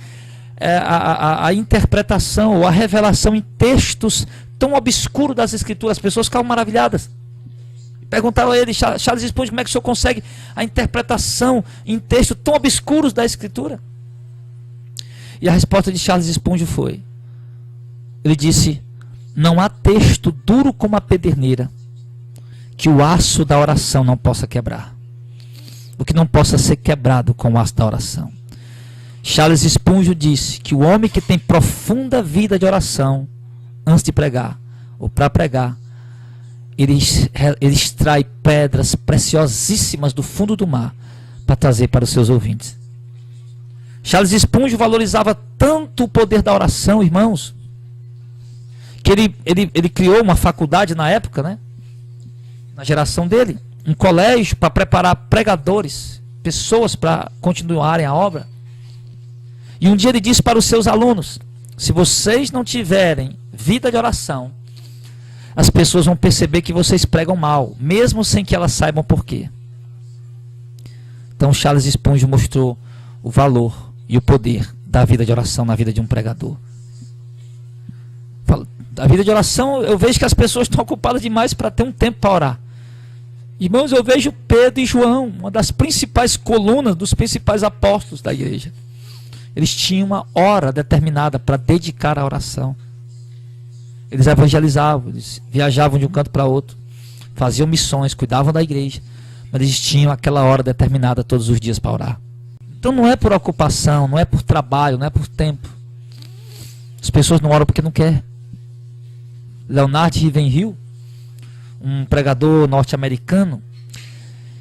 a interpretação ou a revelação em textos tão obscuros das Escrituras? As pessoas ficavam maravilhadas. Perguntaram a ele: Charles Spurgeon, como é que o senhor consegue a interpretação em textos tão obscuros da Escritura? E a resposta de Charles Spurgeon foi: ele disse, não há texto duro como a pederneira que o aço da oração não possa quebrar, o que não possa ser quebrado com o aço da oração. Charles Spurgeon disse que o homem que tem profunda vida de oração antes de pregar ou para pregar, ele extrai pedras preciosíssimas do fundo do mar para trazer para os seus ouvintes. Charles Spurgeon valorizava tanto o poder da oração, irmãos, que ele criou uma faculdade na época, né? Na geração dele, um colégio para preparar pregadores, pessoas para continuarem a obra. E um dia ele disse para os seus alunos: se vocês não tiverem vida de oração, as pessoas vão perceber que vocês pregam mal, mesmo sem que elas saibam por quê. Então Charles Spurgeon mostrou o valor e o poder da vida de oração na vida de um pregador. A vida de oração, eu vejo que as pessoas estão ocupadas demais para ter um tempo para orar. Irmãos, eu vejo Pedro e João, uma das principais colunas dos principais apóstolos da igreja. Eles tinham uma hora determinada para dedicar à oração. Eles evangelizavam, eles viajavam de um canto para outro, faziam missões, cuidavam da igreja, mas eles tinham aquela hora determinada todos os dias para orar. Então não é por ocupação, não é por trabalho, não é por tempo. As pessoas não oram porque não querem. Leonard Ravenhill, um pregador norte-americano,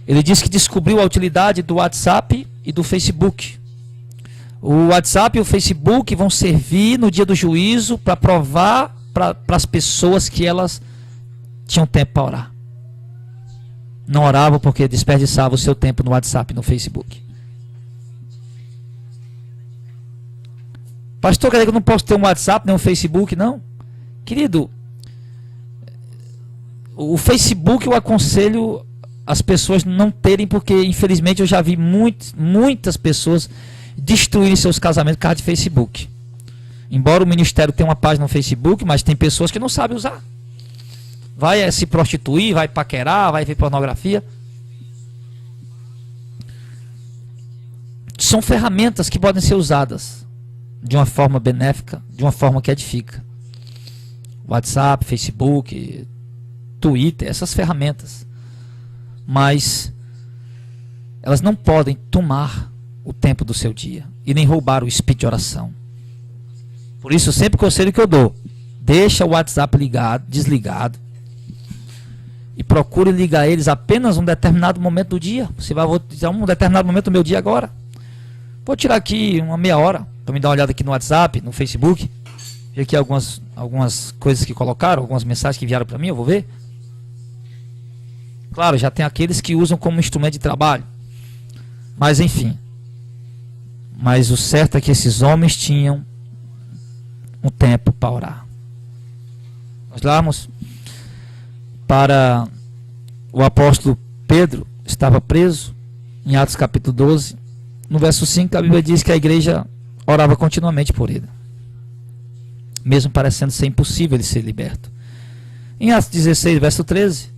ele disse que descobriu a utilidade do WhatsApp e do Facebook. O WhatsApp e o Facebook vão servir no dia do juízo para provar para as pessoas que elas tinham tempo para orar. Não oravam porque desperdiçavam o seu tempo no WhatsApp e no Facebook. Pastor, quer dizer que eu não posso ter um WhatsApp nem um Facebook? Não. Querido, o Facebook eu aconselho as pessoas não terem, porque infelizmente eu já vi muitas pessoas destruírem seus casamentos por causa de Facebook. Embora o ministério tenha uma página no Facebook, mas tem pessoas que não sabem usar. Vai se prostituir, vai paquerar, vai ver pornografia. São ferramentas que podem ser usadas de uma forma benéfica, de uma forma que edifica. WhatsApp, Facebook, Twitter, essas ferramentas. Mas elas não podem tomar o tempo do seu dia e nem roubar o espírito de oração. Por isso, sempre o conselho que eu dou: deixa o WhatsApp ligado, desligado, e procure ligar eles apenas um determinado momento do dia. Você vai dizer um determinado momento do meu dia agora. Vou tirar aqui uma meia hora para me dar uma olhada aqui no WhatsApp, no Facebook. Ver aqui algumas coisas que colocaram, algumas mensagens que enviaram para mim, eu vou ver. Claro, já tem aqueles que usam como instrumento de trabalho. Mas enfim. Mas o certo é que esses homens tinham um tempo para orar. Nós vamos para o apóstolo Pedro, estava preso, em Atos capítulo 12. No verso 5 a Bíblia diz que a igreja orava continuamente por ele, mesmo parecendo ser impossível ele ser liberto. Em Atos 16, verso 13,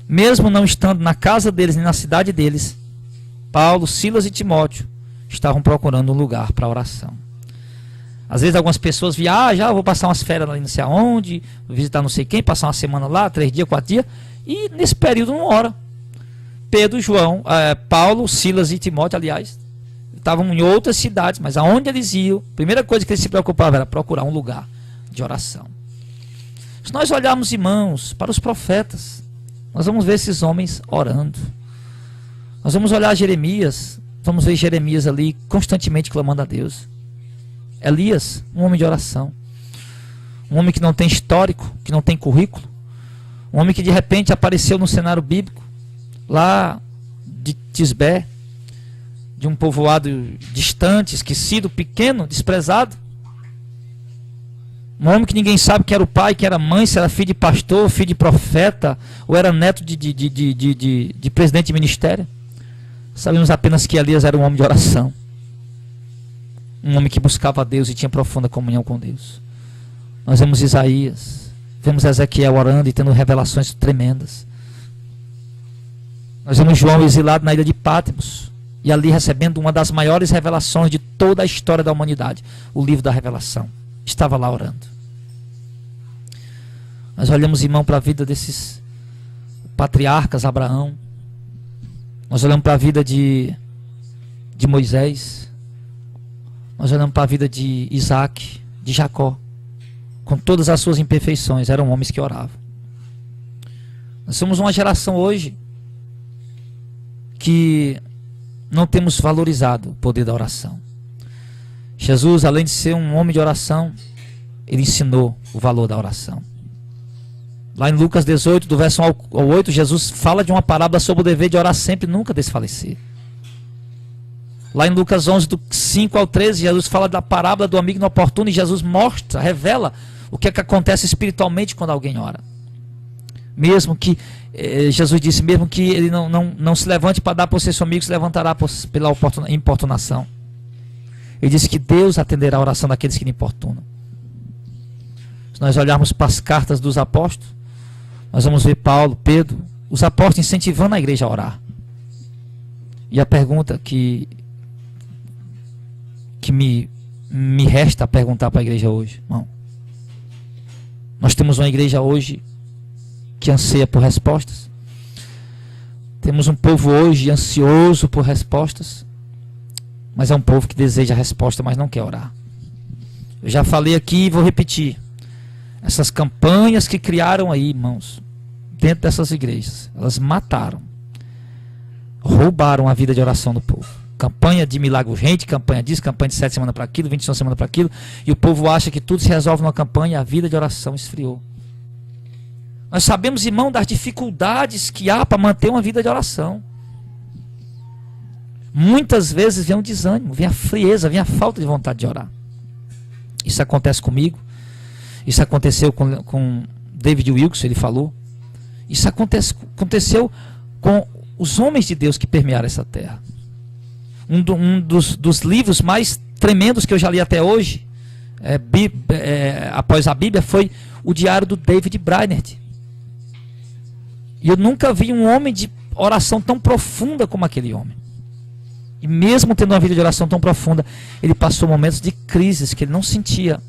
mesmo não estando na casa deles nem na cidade deles, Paulo, Silas e Timóteo estavam procurando um lugar para oração. Às vezes algumas pessoas viajam, vou passar umas férias ali não sei aonde, vou visitar não sei quem, passar uma semana lá, 3 dias, 4 dias, e nesse período não ora. Pedro, João, Paulo, Silas e Timóteo, aliás, estavam em outras cidades, mas aonde eles iam, a primeira coisa que eles se preocupavam era procurar um lugar de oração. Se nós olharmos, irmãos, para os profetas, nós vamos ver esses homens orando. Nós vamos olhar Jeremias, vamos ver Jeremias ali constantemente clamando a Deus. Elias, um homem de oração. Um homem que não tem histórico, que não tem currículo. Um homem que de repente apareceu no cenário bíblico, lá de Tisbé, de um povoado distante, esquecido, pequeno, desprezado. Um homem que ninguém sabe quem era o pai, quem era a mãe, se era filho de pastor, filho de profeta, ou era neto de presidente de ministério. Sabemos apenas que Elias era um homem de oração. Um homem que buscava a Deus e tinha profunda comunhão com Deus. Nós vemos Isaías, vemos Ezequiel orando e tendo revelações tremendas. Nós vemos João exilado na ilha de Patmos, e ali recebendo uma das maiores revelações de toda a história da humanidade, o livro da revelação. Estava lá orando. Nós olhamos, irmão, para a vida desses patriarcas, Abraão. Nós olhamos para a vida de Moisés. Nós olhamos para a vida de Isaac, de Jacó. Com todas as suas imperfeições, eram homens que oravam. Nós somos uma geração hoje que não temos valorizado o poder da oração. Jesus, além de ser um homem de oração, ele ensinou o valor da oração. Lá em Lucas 18, do verso 1 ao 8, Jesus fala de uma parábola sobre o dever de orar sempre e nunca desfalecer. Lá em Lucas 11, do 5 ao 13, Jesus fala da parábola do amigo inoportuno, e Jesus mostra, revela o que é que acontece espiritualmente quando alguém ora. Mesmo que, Jesus disse, mesmo que ele não se levante para dar por ser seu amigo, se levantará pela importunação. Ele disse que Deus atenderá a oração daqueles que lhe importunam. Se nós olharmos para as cartas dos apóstolos, nós vamos ver Paulo, Pedro, os apóstolos incentivando a igreja a orar. E a pergunta que me resta perguntar para a igreja hoje, irmão. Nós temos uma igreja hoje que anseia por respostas. Temos um povo hoje ansioso por respostas. Mas é um povo que deseja a resposta, mas não quer orar. Eu já falei aqui e vou repetir. Essas campanhas que criaram aí, irmãos, dentro dessas igrejas, elas mataram, roubaram a vida de oração do povo. Campanha de milagre urgente, campanha disso, campanha de 7 semanas para aquilo, 21 semanas para aquilo, e o povo acha que tudo se resolve numa campanha e a vida de oração esfriou. Nós sabemos, irmão, das dificuldades que há para manter uma vida de oração. Muitas vezes vem um desânimo, vem a frieza, vem a falta de vontade de orar. Isso acontece comigo. Isso aconteceu com David Wilkerson, ele falou. Isso aconteceu com os homens de Deus que permearam essa terra. Um dos livros mais tremendos que eu já li até hoje, após a Bíblia, foi o diário do David Brainerd. E eu nunca vi um homem de oração tão profunda como aquele homem. E mesmo tendo uma vida de oração tão profunda, ele passou momentos de crises que ele não sentia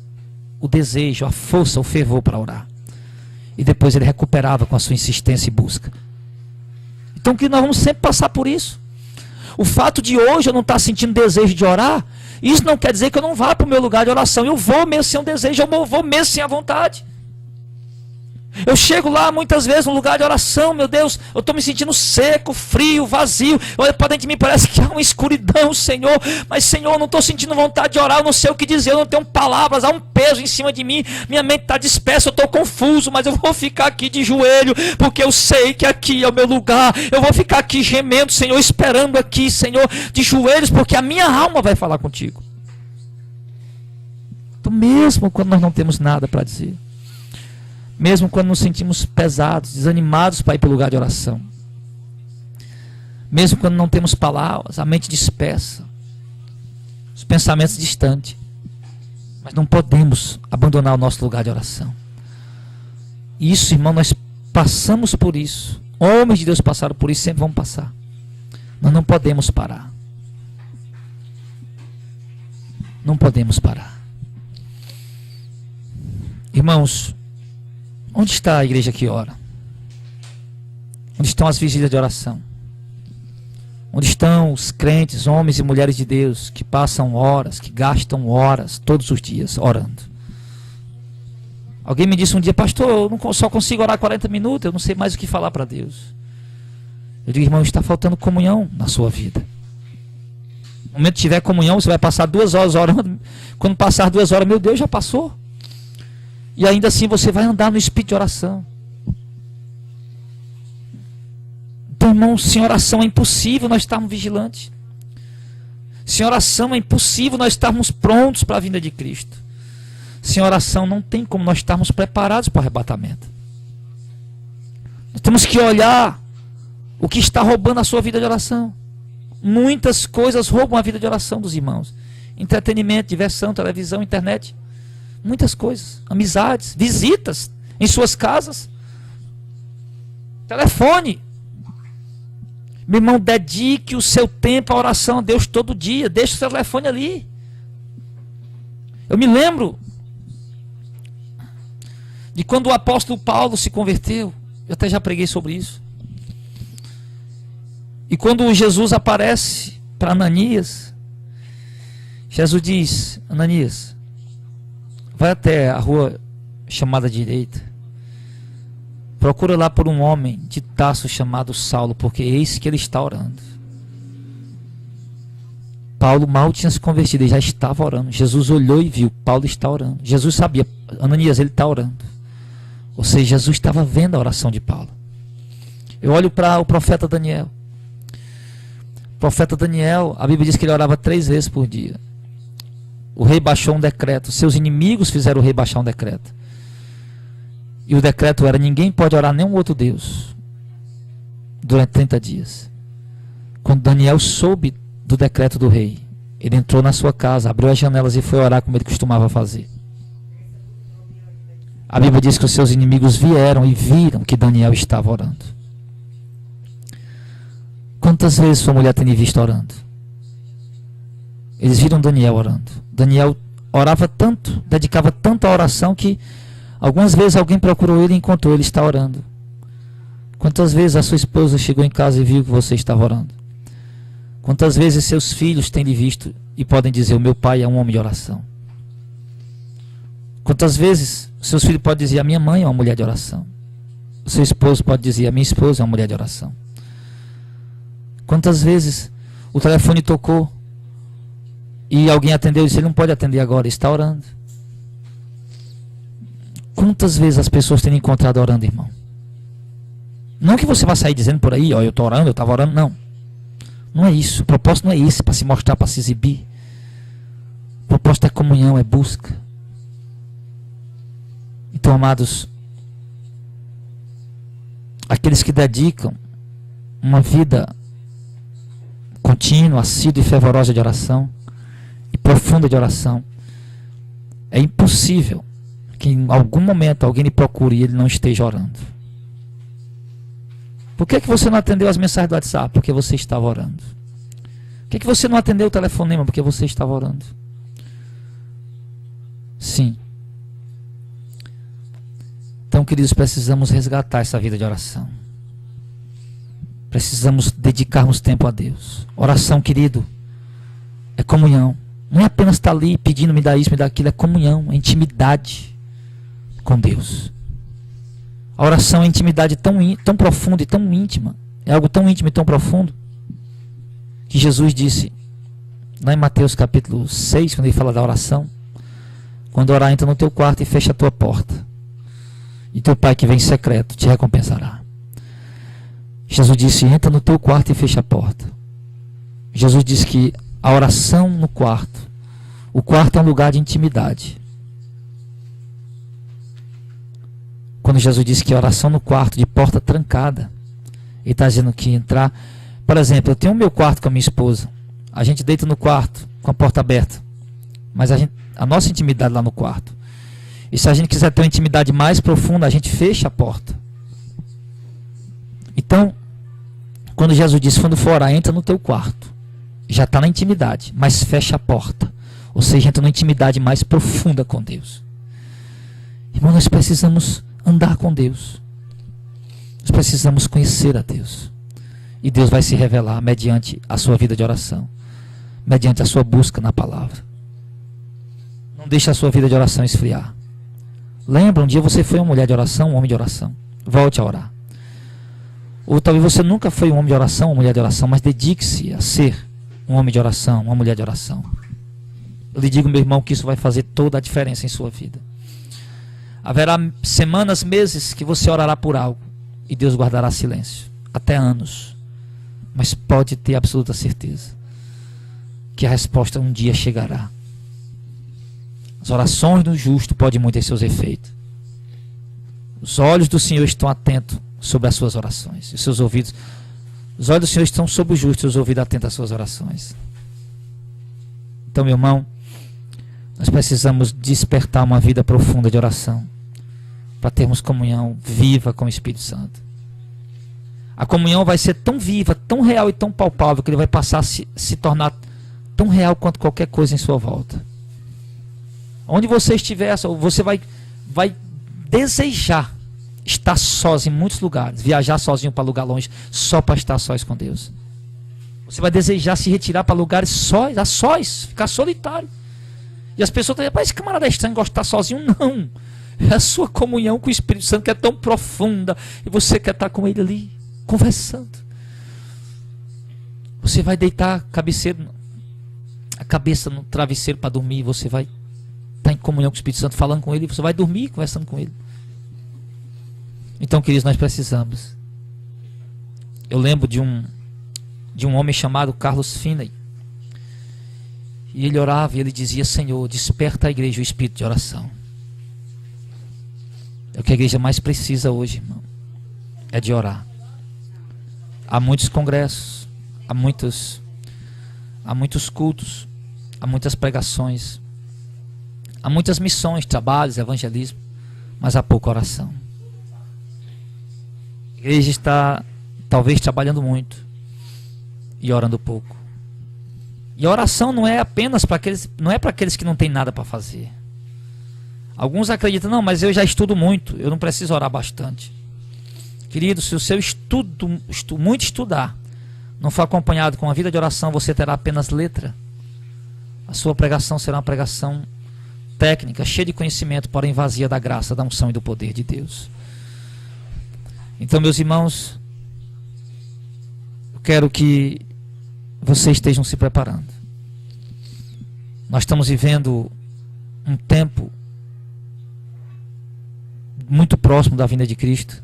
o desejo, a força, o fervor para orar. E depois ele recuperava com a sua insistência e busca. Então que nós vamos sempre passar por isso. O fato de hoje eu não estar sentindo desejo de orar, isso não quer dizer que eu não vá para o meu lugar de oração. Eu vou mesmo sem um desejo, eu vou mesmo sem a vontade. Eu chego lá muitas vezes no lugar de oração, meu Deus, eu estou me sentindo seco, frio, vazio. Olha para dentro de mim, parece que há uma escuridão, Senhor. Mas, Senhor, eu não estou sentindo vontade de orar, eu não sei o que dizer, eu não tenho palavras, há um peso em cima de mim. Minha mente está dispersa, eu estou confuso, mas eu vou ficar aqui de joelho, porque eu sei que aqui é o meu lugar. Eu vou ficar aqui gemendo, Senhor, esperando aqui, Senhor, de joelhos, porque a minha alma vai falar contigo. Então, mesmo quando nós não temos nada para dizer, mesmo quando nos sentimos pesados, desanimados para ir para o lugar de oração, mesmo quando não temos palavras, a mente dispersa, os pensamentos distantes, mas não podemos abandonar o nosso lugar de oração. Isso, irmão, nós passamos por isso. Homens de Deus passaram por isso, sempre vão passar. Nós não podemos parar. Não podemos parar. Irmãos, onde está a igreja que ora? Onde estão as vigílias de oração? Onde estão os crentes, homens e mulheres de Deus, que passam horas, que gastam horas todos os dias orando? Alguém me disse um dia, pastor, eu só consigo orar 40 minutos, eu não sei mais o que falar para Deus. Eu digo, irmão, está faltando comunhão na sua vida. No momento que tiver comunhão, você vai passar 2 horas orando. Quando passar 2 horas, meu Deus, já passou. E ainda assim você vai andar no espírito de oração. Então, irmão, sem oração é impossível nós estarmos vigilantes. Sem oração é impossível nós estarmos prontos para a vinda de Cristo. Sem oração não tem como nós estarmos preparados para o arrebatamento. Nós temos que olhar o que está roubando a sua vida de oração. Muitas coisas roubam a vida de oração dos irmãos. Entretenimento, diversão, televisão, internet. Muitas coisas. Amizades, visitas em suas casas. Telefone. Meu irmão, dedique o seu tempo à oração a Deus todo dia. Deixe o seu telefone ali. Eu me lembro de quando o apóstolo Paulo se converteu. Eu até já preguei sobre isso. E quando Jesus aparece para Ananias, Jesus diz: Ananias, vai até a rua chamada direita, procura lá por um homem de Tarso chamado Saulo, porque eis que ele está orando. Paulo mal tinha se convertido, ele já estava orando. Jesus olhou e viu, Paulo está orando. Jesus sabia, Ananias, ele está orando. Ou seja, Jesus estava vendo a oração de Paulo. Eu olho para o profeta Daniel. O profeta Daniel, a Bíblia diz que ele orava 3 vezes por dia. O rei baixou um decreto. Seus inimigos fizeram o rei baixar um decreto. E o decreto era: ninguém pode orar nenhum outro Deus durante 30 dias. Quando Daniel soube do decreto do rei, ele entrou na sua casa, abriu as janelas e foi orar como ele costumava fazer. A Bíblia diz que os seus inimigos vieram e viram que Daniel estava orando. Quantas vezes sua mulher tem visto orando? Eles viram Daniel orando. Daniel orava tanto, dedicava tanto à oração que algumas vezes alguém procurou ele e encontrou ele está orando. Quantas vezes a sua esposa chegou em casa e viu que você estava orando? Quantas vezes seus filhos têm lhe visto e podem dizer: o meu pai é um homem de oração? Quantas vezes seus filhos podem dizer: a minha mãe é uma mulher de oração? O seu esposo pode dizer: a minha esposa é uma mulher de oração? Quantas vezes o telefone tocou e alguém atendeu e disse: ele não pode atender agora, está orando? Quantas vezes as pessoas têm encontrado orando, irmão? Não que você vá sair dizendo por aí: ó, eu estou orando, eu estava orando. Não. Não é isso. O propósito não é esse, para se mostrar, para se exibir. O propósito é comunhão, é busca. Então, amados, aqueles que dedicam uma vida contínua, assídua e fervorosa de oração e profunda de oração, é impossível que em algum momento alguém lhe procure e ele não esteja orando. Por que você não atendeu as mensagens do WhatsApp? Porque você estava orando. Por que você não atendeu o telefonema? Porque você estava orando. Sim. Então, queridos, precisamos resgatar essa vida de oração. Precisamos dedicarmos tempo a Deus. Oração, querido, é comunhão. Não é apenas estar ali pedindo: me dá isso, me dá aquilo. É comunhão, é intimidade com Deus. A oração é intimidade tão profunda e tão íntima. É algo tão íntimo e tão profundo que Jesus disse lá em Mateus capítulo 6, quando ele fala da oração: quando orar, entra no teu quarto e fecha a tua porta, e teu pai que vem em secreto te recompensará. Jesus disse: entra no teu quarto e fecha a porta. Jesus disse que a oração no quarto, o quarto é um lugar de intimidade. Quando Jesus disse que a oração no quarto, de porta trancada, ele está dizendo que entrar. Por exemplo, eu tenho o meu quarto com a minha esposa, a gente deita no quarto com a porta aberta, mas a nossa intimidade lá no quarto. E se a gente quiser ter uma intimidade mais profunda, a gente fecha a porta. Então, quando Jesus disse: quando for orar, entra no teu quarto, já está na intimidade, mas fecha a porta. Ou seja, entra numa intimidade mais profunda com Deus. Irmão, nós precisamos andar com Deus. Nós precisamos conhecer a Deus. E Deus vai se revelar mediante a sua vida de oração, mediante a sua busca na palavra. Não deixe a sua vida de oração esfriar. Lembra, um dia você foi uma mulher de oração, um homem de oração. Volte a orar. Ou talvez você nunca foi um homem de oração, uma mulher de oração, mas dedique-se a ser um homem de oração, uma mulher de oração. Eu lhe digo, meu irmão, que isso vai fazer toda a diferença em sua vida. Haverá semanas, meses que você orará por algo e Deus guardará silêncio, até anos. Mas pode ter absoluta certeza que a resposta um dia chegará. As orações do justo podem muito ter seus efeitos. Os olhos do Senhor estão atentos sobre as suas orações. Os seus ouvidos. Os olhos do Senhor estão sobre o justo e os ouvidos atentos às suas orações. Então, meu irmão, nós precisamos despertar uma vida profunda de oração para termos comunhão viva com o Espírito Santo. A comunhão vai ser tão viva, tão real e tão palpável que ele vai passar a se tornar tão real quanto qualquer coisa em sua volta. Onde você estiver, você vai desejar estar sozinho em muitos lugares, viajar sozinho para lugar longe, só para estar sós com Deus. Você vai desejar se retirar para lugares sós, a sós, ficar solitário. E as pessoas estão dizendo, esse camarada é estranho, gosta de estar sozinho. Não. É a sua comunhão com o Espírito Santo que é tão profunda e você quer estar com ele ali, conversando. Você vai deitar a cabeça no travesseiro para dormir, você vai estar em comunhão com o Espírito Santo, falando com ele, você vai dormir conversando com ele. Então, queridos, nós precisamos. Eu lembro de um homem chamado Carlos Finney. E ele orava e ele dizia, Senhor, desperta a igreja o espírito de oração. É o que a igreja mais precisa hoje, irmão. É de orar. Há muitos congressos, há muitos cultos, há muitas pregações, há muitas missões, trabalhos, evangelismo, mas há pouca oração. A igreja está talvez trabalhando muito e orando pouco. E a oração não é apenas para aqueles que não têm nada para fazer. Alguns acreditam, não, mas eu já estudo muito, eu não preciso orar bastante. Querido, se o seu muito estudar não for acompanhado com uma vida de oração, você terá apenas letra. A sua pregação será uma pregação técnica, cheia de conhecimento, porém vazia da graça, da unção e do poder de Deus. Então, meus irmãos, eu quero que vocês estejam se preparando. Nós estamos vivendo um tempo muito próximo da vinda de Cristo.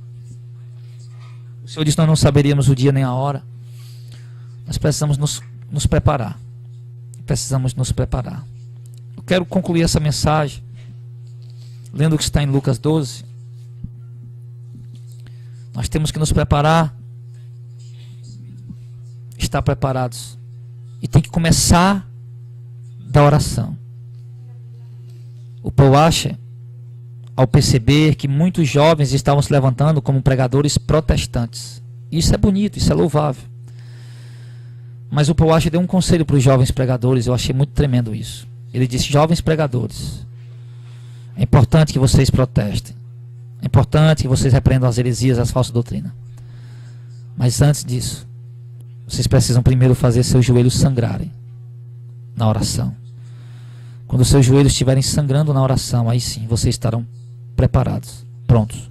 O Senhor disse que nós não saberíamos o dia nem a hora. Nós precisamos nos preparar. Precisamos nos preparar. Eu quero concluir essa mensagem lendo o que está em Lucas 12. Nós temos que nos preparar, estar preparados. E tem que começar da oração. O Paul Washer, ao perceber que muitos jovens estavam se levantando como pregadores protestantes. Isso é bonito, isso é louvável. Mas o Paul Washer deu um conselho para os jovens pregadores, eu achei muito tremendo isso. Ele disse, jovens pregadores, é importante que vocês protestem. É importante que vocês repreendam as heresias, as falsas doutrinas. Mas antes disso, vocês precisam primeiro fazer seus joelhos sangrarem na oração. Quando seus joelhos estiverem sangrando na oração, aí sim vocês estarão preparados, prontos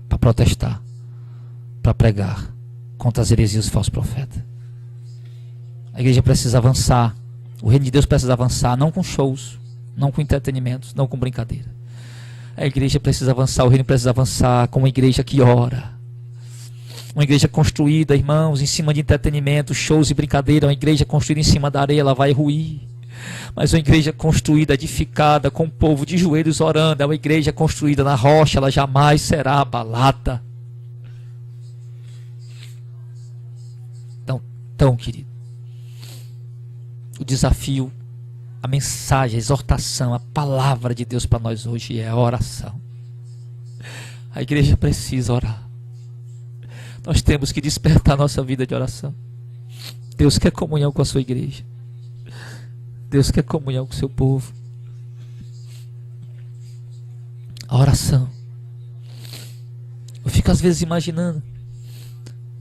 para protestar, para pregar contra as heresias dos falsos profetas. A igreja precisa avançar. O reino de Deus precisa avançar, não com shows, não com entretenimentos, não com brincadeira. A igreja precisa avançar, o reino precisa avançar com uma igreja que ora. Uma igreja construída, irmãos, em cima de entretenimento, shows e brincadeira. Uma igreja construída em cima da areia, ela vai ruir. Mas uma igreja construída, edificada, com o povo de joelhos orando, é uma igreja construída na rocha, ela jamais será abalada. Então, querido, o desafio, a mensagem, a exortação, a palavra de Deus para nós hoje é a oração. A igreja precisa orar. Nós temos que despertar a nossa vida de oração. Deus quer comunhão com a sua igreja. Deus quer comunhão com o seu povo. A oração. Eu fico às vezes imaginando,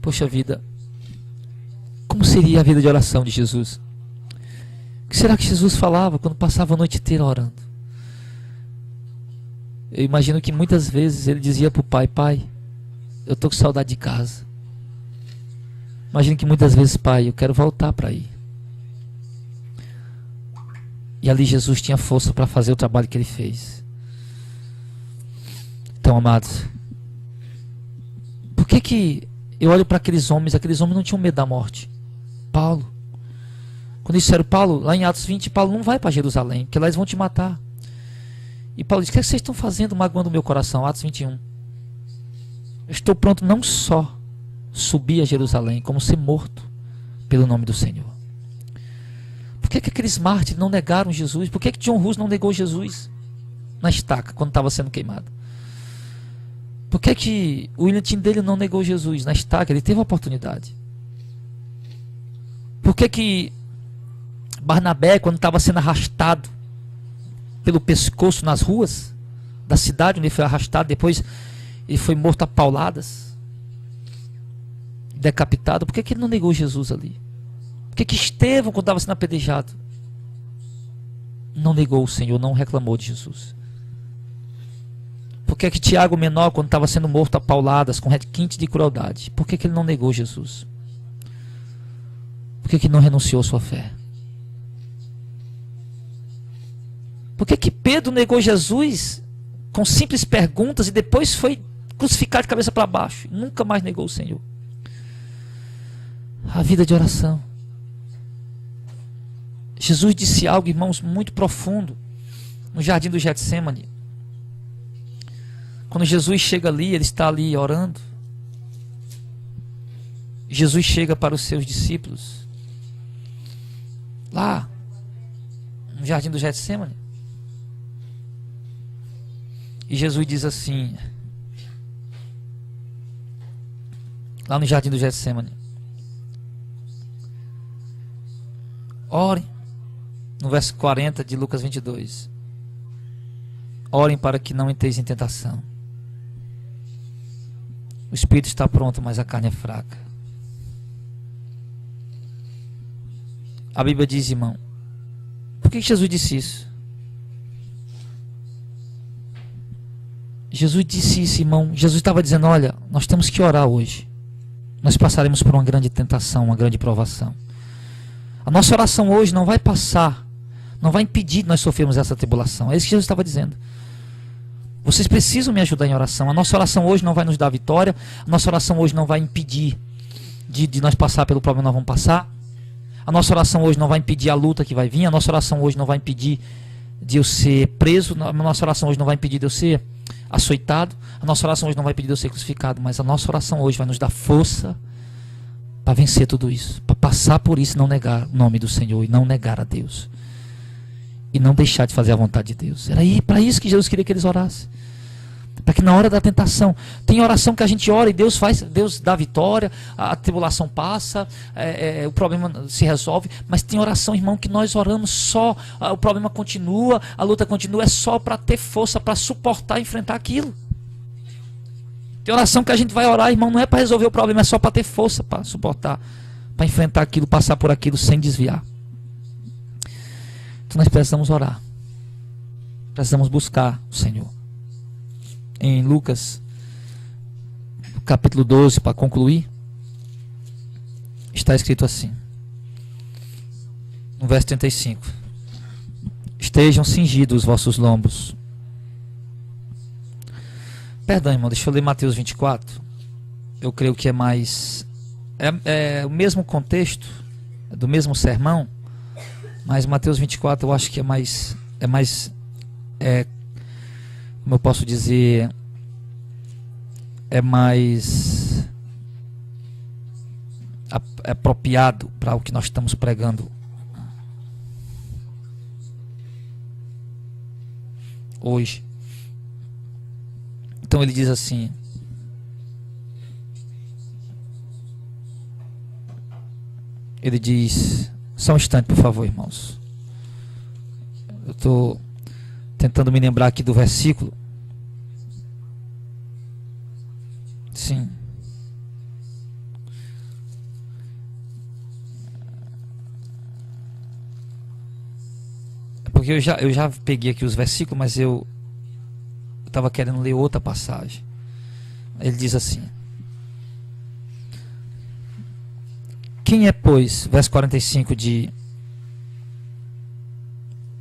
poxa vida, como seria a vida de oração de Jesus? O que será que Jesus falava quando passava a noite inteira orando? Eu imagino que muitas vezes ele dizia para o pai, pai, eu estou com saudade de casa. Imagino que muitas vezes, pai, eu quero voltar para aí. E ali Jesus tinha força para fazer o trabalho que ele fez. Então, amados, por que eu olho para aqueles homens não tinham medo da morte? Paulo, quando disseram, Paulo, lá em Atos 20, Paulo não vai para Jerusalém, porque lá eles vão te matar. E Paulo diz: o que vocês estão fazendo magoando o meu coração? Atos 21. Eu estou pronto não só subir a Jerusalém, como ser morto pelo nome do Senhor. Por que aqueles mártires não negaram Jesus? Por que John Hus não negou Jesus na estaca, quando estava sendo queimado? Por que William Tyndale não negou Jesus na estaca? Ele teve a oportunidade. Por que Barnabé, quando estava sendo arrastado pelo pescoço nas ruas da cidade, onde ele foi arrastado, depois ele foi morto a pauladas, decapitado, por que ele não negou Jesus ali? Por que Estevão, quando estava sendo apedrejado, não negou o Senhor, não reclamou de Jesus? Por que Tiago Menor, quando estava sendo morto a pauladas, com requinte de crueldade, por que ele não negou Jesus? Por que ele não renunciou à sua fé? Por que Pedro negou Jesus com simples perguntas e depois foi crucificado de cabeça para baixo? Nunca mais negou o Senhor. A vida de oração. Jesus disse algo, irmãos, muito profundo no jardim do Getsemane. Quando Jesus chega ali, ele está ali orando. Jesus chega para os seus discípulos lá no jardim do Getsemane. E Jesus diz assim, lá no jardim do Getsemane: orem, no verso 40 de Lucas 22. Orem para que não entreis em tentação. O espírito está pronto, mas a carne é fraca. A Bíblia diz, irmão, por que Jesus disse isso? Jesus disse isso, irmão. Jesus estava dizendo: olha, nós temos que orar hoje. Nós passaremos por uma grande tentação, uma grande provação. A nossa oração hoje não vai passar, não vai impedir de nós sofrermos essa tribulação. É isso que Jesus estava dizendo. Vocês precisam me ajudar em oração. A nossa oração hoje não vai nos dar vitória. A nossa oração hoje não vai impedir de nós passar pelo problema que nós vamos passar. A nossa oração hoje não vai impedir a luta que vai vir. A nossa oração hoje não vai impedir de eu ser preso. A nossa oração hoje não vai impedir de eu ser açoitado. A nossa oração hoje não vai impedir de eu ser crucificado. Mas a nossa oração hoje vai nos dar força para vencer tudo isso, para passar por isso e não negar o nome do Senhor e não negar a Deus e não deixar de fazer a vontade de Deus. Era aí para isso que Jesus queria que eles orassem, para que na hora da tentação, tem oração que a gente ora e Deus faz, Deus dá vitória, a tribulação passa, o problema se resolve, mas tem oração, irmão, que nós oramos só, o problema continua, a luta continua, é só para ter força para suportar e enfrentar aquilo. Tem oração que a gente vai orar, irmão, não é para resolver o problema, é só para ter força para suportar, para enfrentar aquilo, passar por aquilo sem desviar. Então nós precisamos orar, precisamos buscar o Senhor. Em Lucas, capítulo 12, para concluir, está escrito assim, no verso 35: estejam cingidos os vossos lombos. Perdão, irmão, deixa eu ler Mateus 24. Eu creio que é mais... É o mesmo contexto, é do mesmo sermão, mas Mateus 24 eu acho que é mais... como eu posso dizer... É mais... apropriado para o que nós estamos pregando hoje. Então ele diz assim: ele diz, só um instante por favor, irmãos, eu estou tentando me lembrar aqui do versículo. Sim, porque eu já peguei aqui os versículos, mas eu estava querendo ler outra passagem. Ele diz assim: quem é, pois, verso 45 de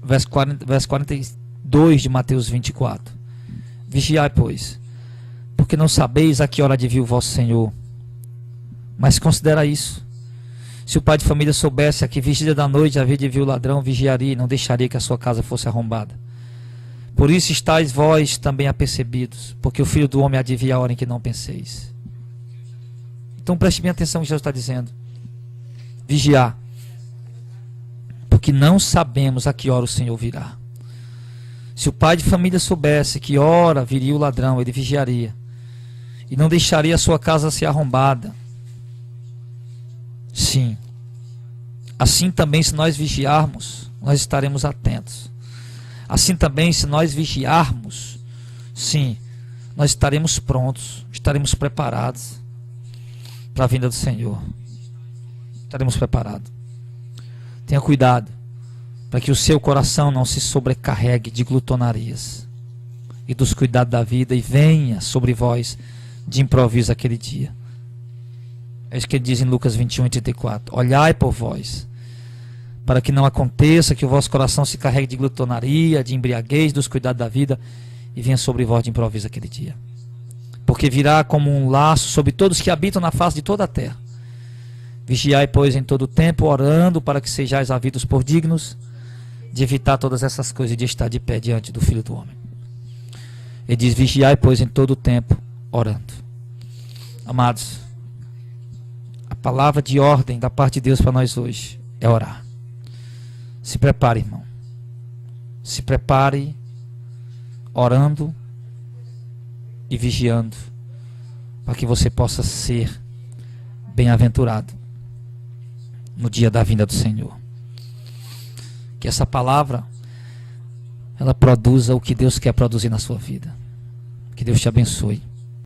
verso 42 de Mateus 24: vigiai, pois, porque não sabeis a que hora de vir o vosso Senhor. Mas considera isso: se o pai de família soubesse a que vigília da noite havia de vir o ladrão, vigiaria e não deixaria que a sua casa fosse arrombada. Por isso estáis vós também apercebidos, porque o Filho do Homem há de vir a hora em que não penseis. Então preste bem atenção no que Jesus está dizendo. Vigiar. Porque não sabemos a que hora o Senhor virá. Se o pai de família soubesse que hora viria o ladrão, ele vigiaria. E não deixaria a sua casa ser arrombada. Sim. Assim também, se nós vigiarmos, nós estaremos atentos. Assim também, se nós vigiarmos, sim, nós estaremos prontos, estaremos preparados para a vinda do Senhor. Estaremos preparados. Tenha cuidado, para que o seu coração não se sobrecarregue de glutonarias e dos cuidados da vida, e venha sobre vós de improviso aquele dia. É isso que ele diz em Lucas 21:34. Olhai por vós, para que não aconteça que o vosso coração se carregue de glutonaria, de embriaguez, dos cuidados da vida, e venha sobre vós de improviso aquele dia. Porque virá como um laço sobre todos que habitam na face de toda a terra. Vigiai, pois, em todo o tempo, orando para que sejais havidos por dignos de evitar todas essas coisas e de estar de pé diante do Filho do Homem. Ele diz, vigiai, pois, em todo o tempo, orando. Amados, a palavra de ordem da parte de Deus para nós hoje é orar. Se prepare, irmão. Se prepare orando e vigiando, para que você possa ser bem-aventurado no dia da vinda do Senhor. Que essa palavra ela produza o que Deus quer produzir na sua vida. Que Deus te abençoe.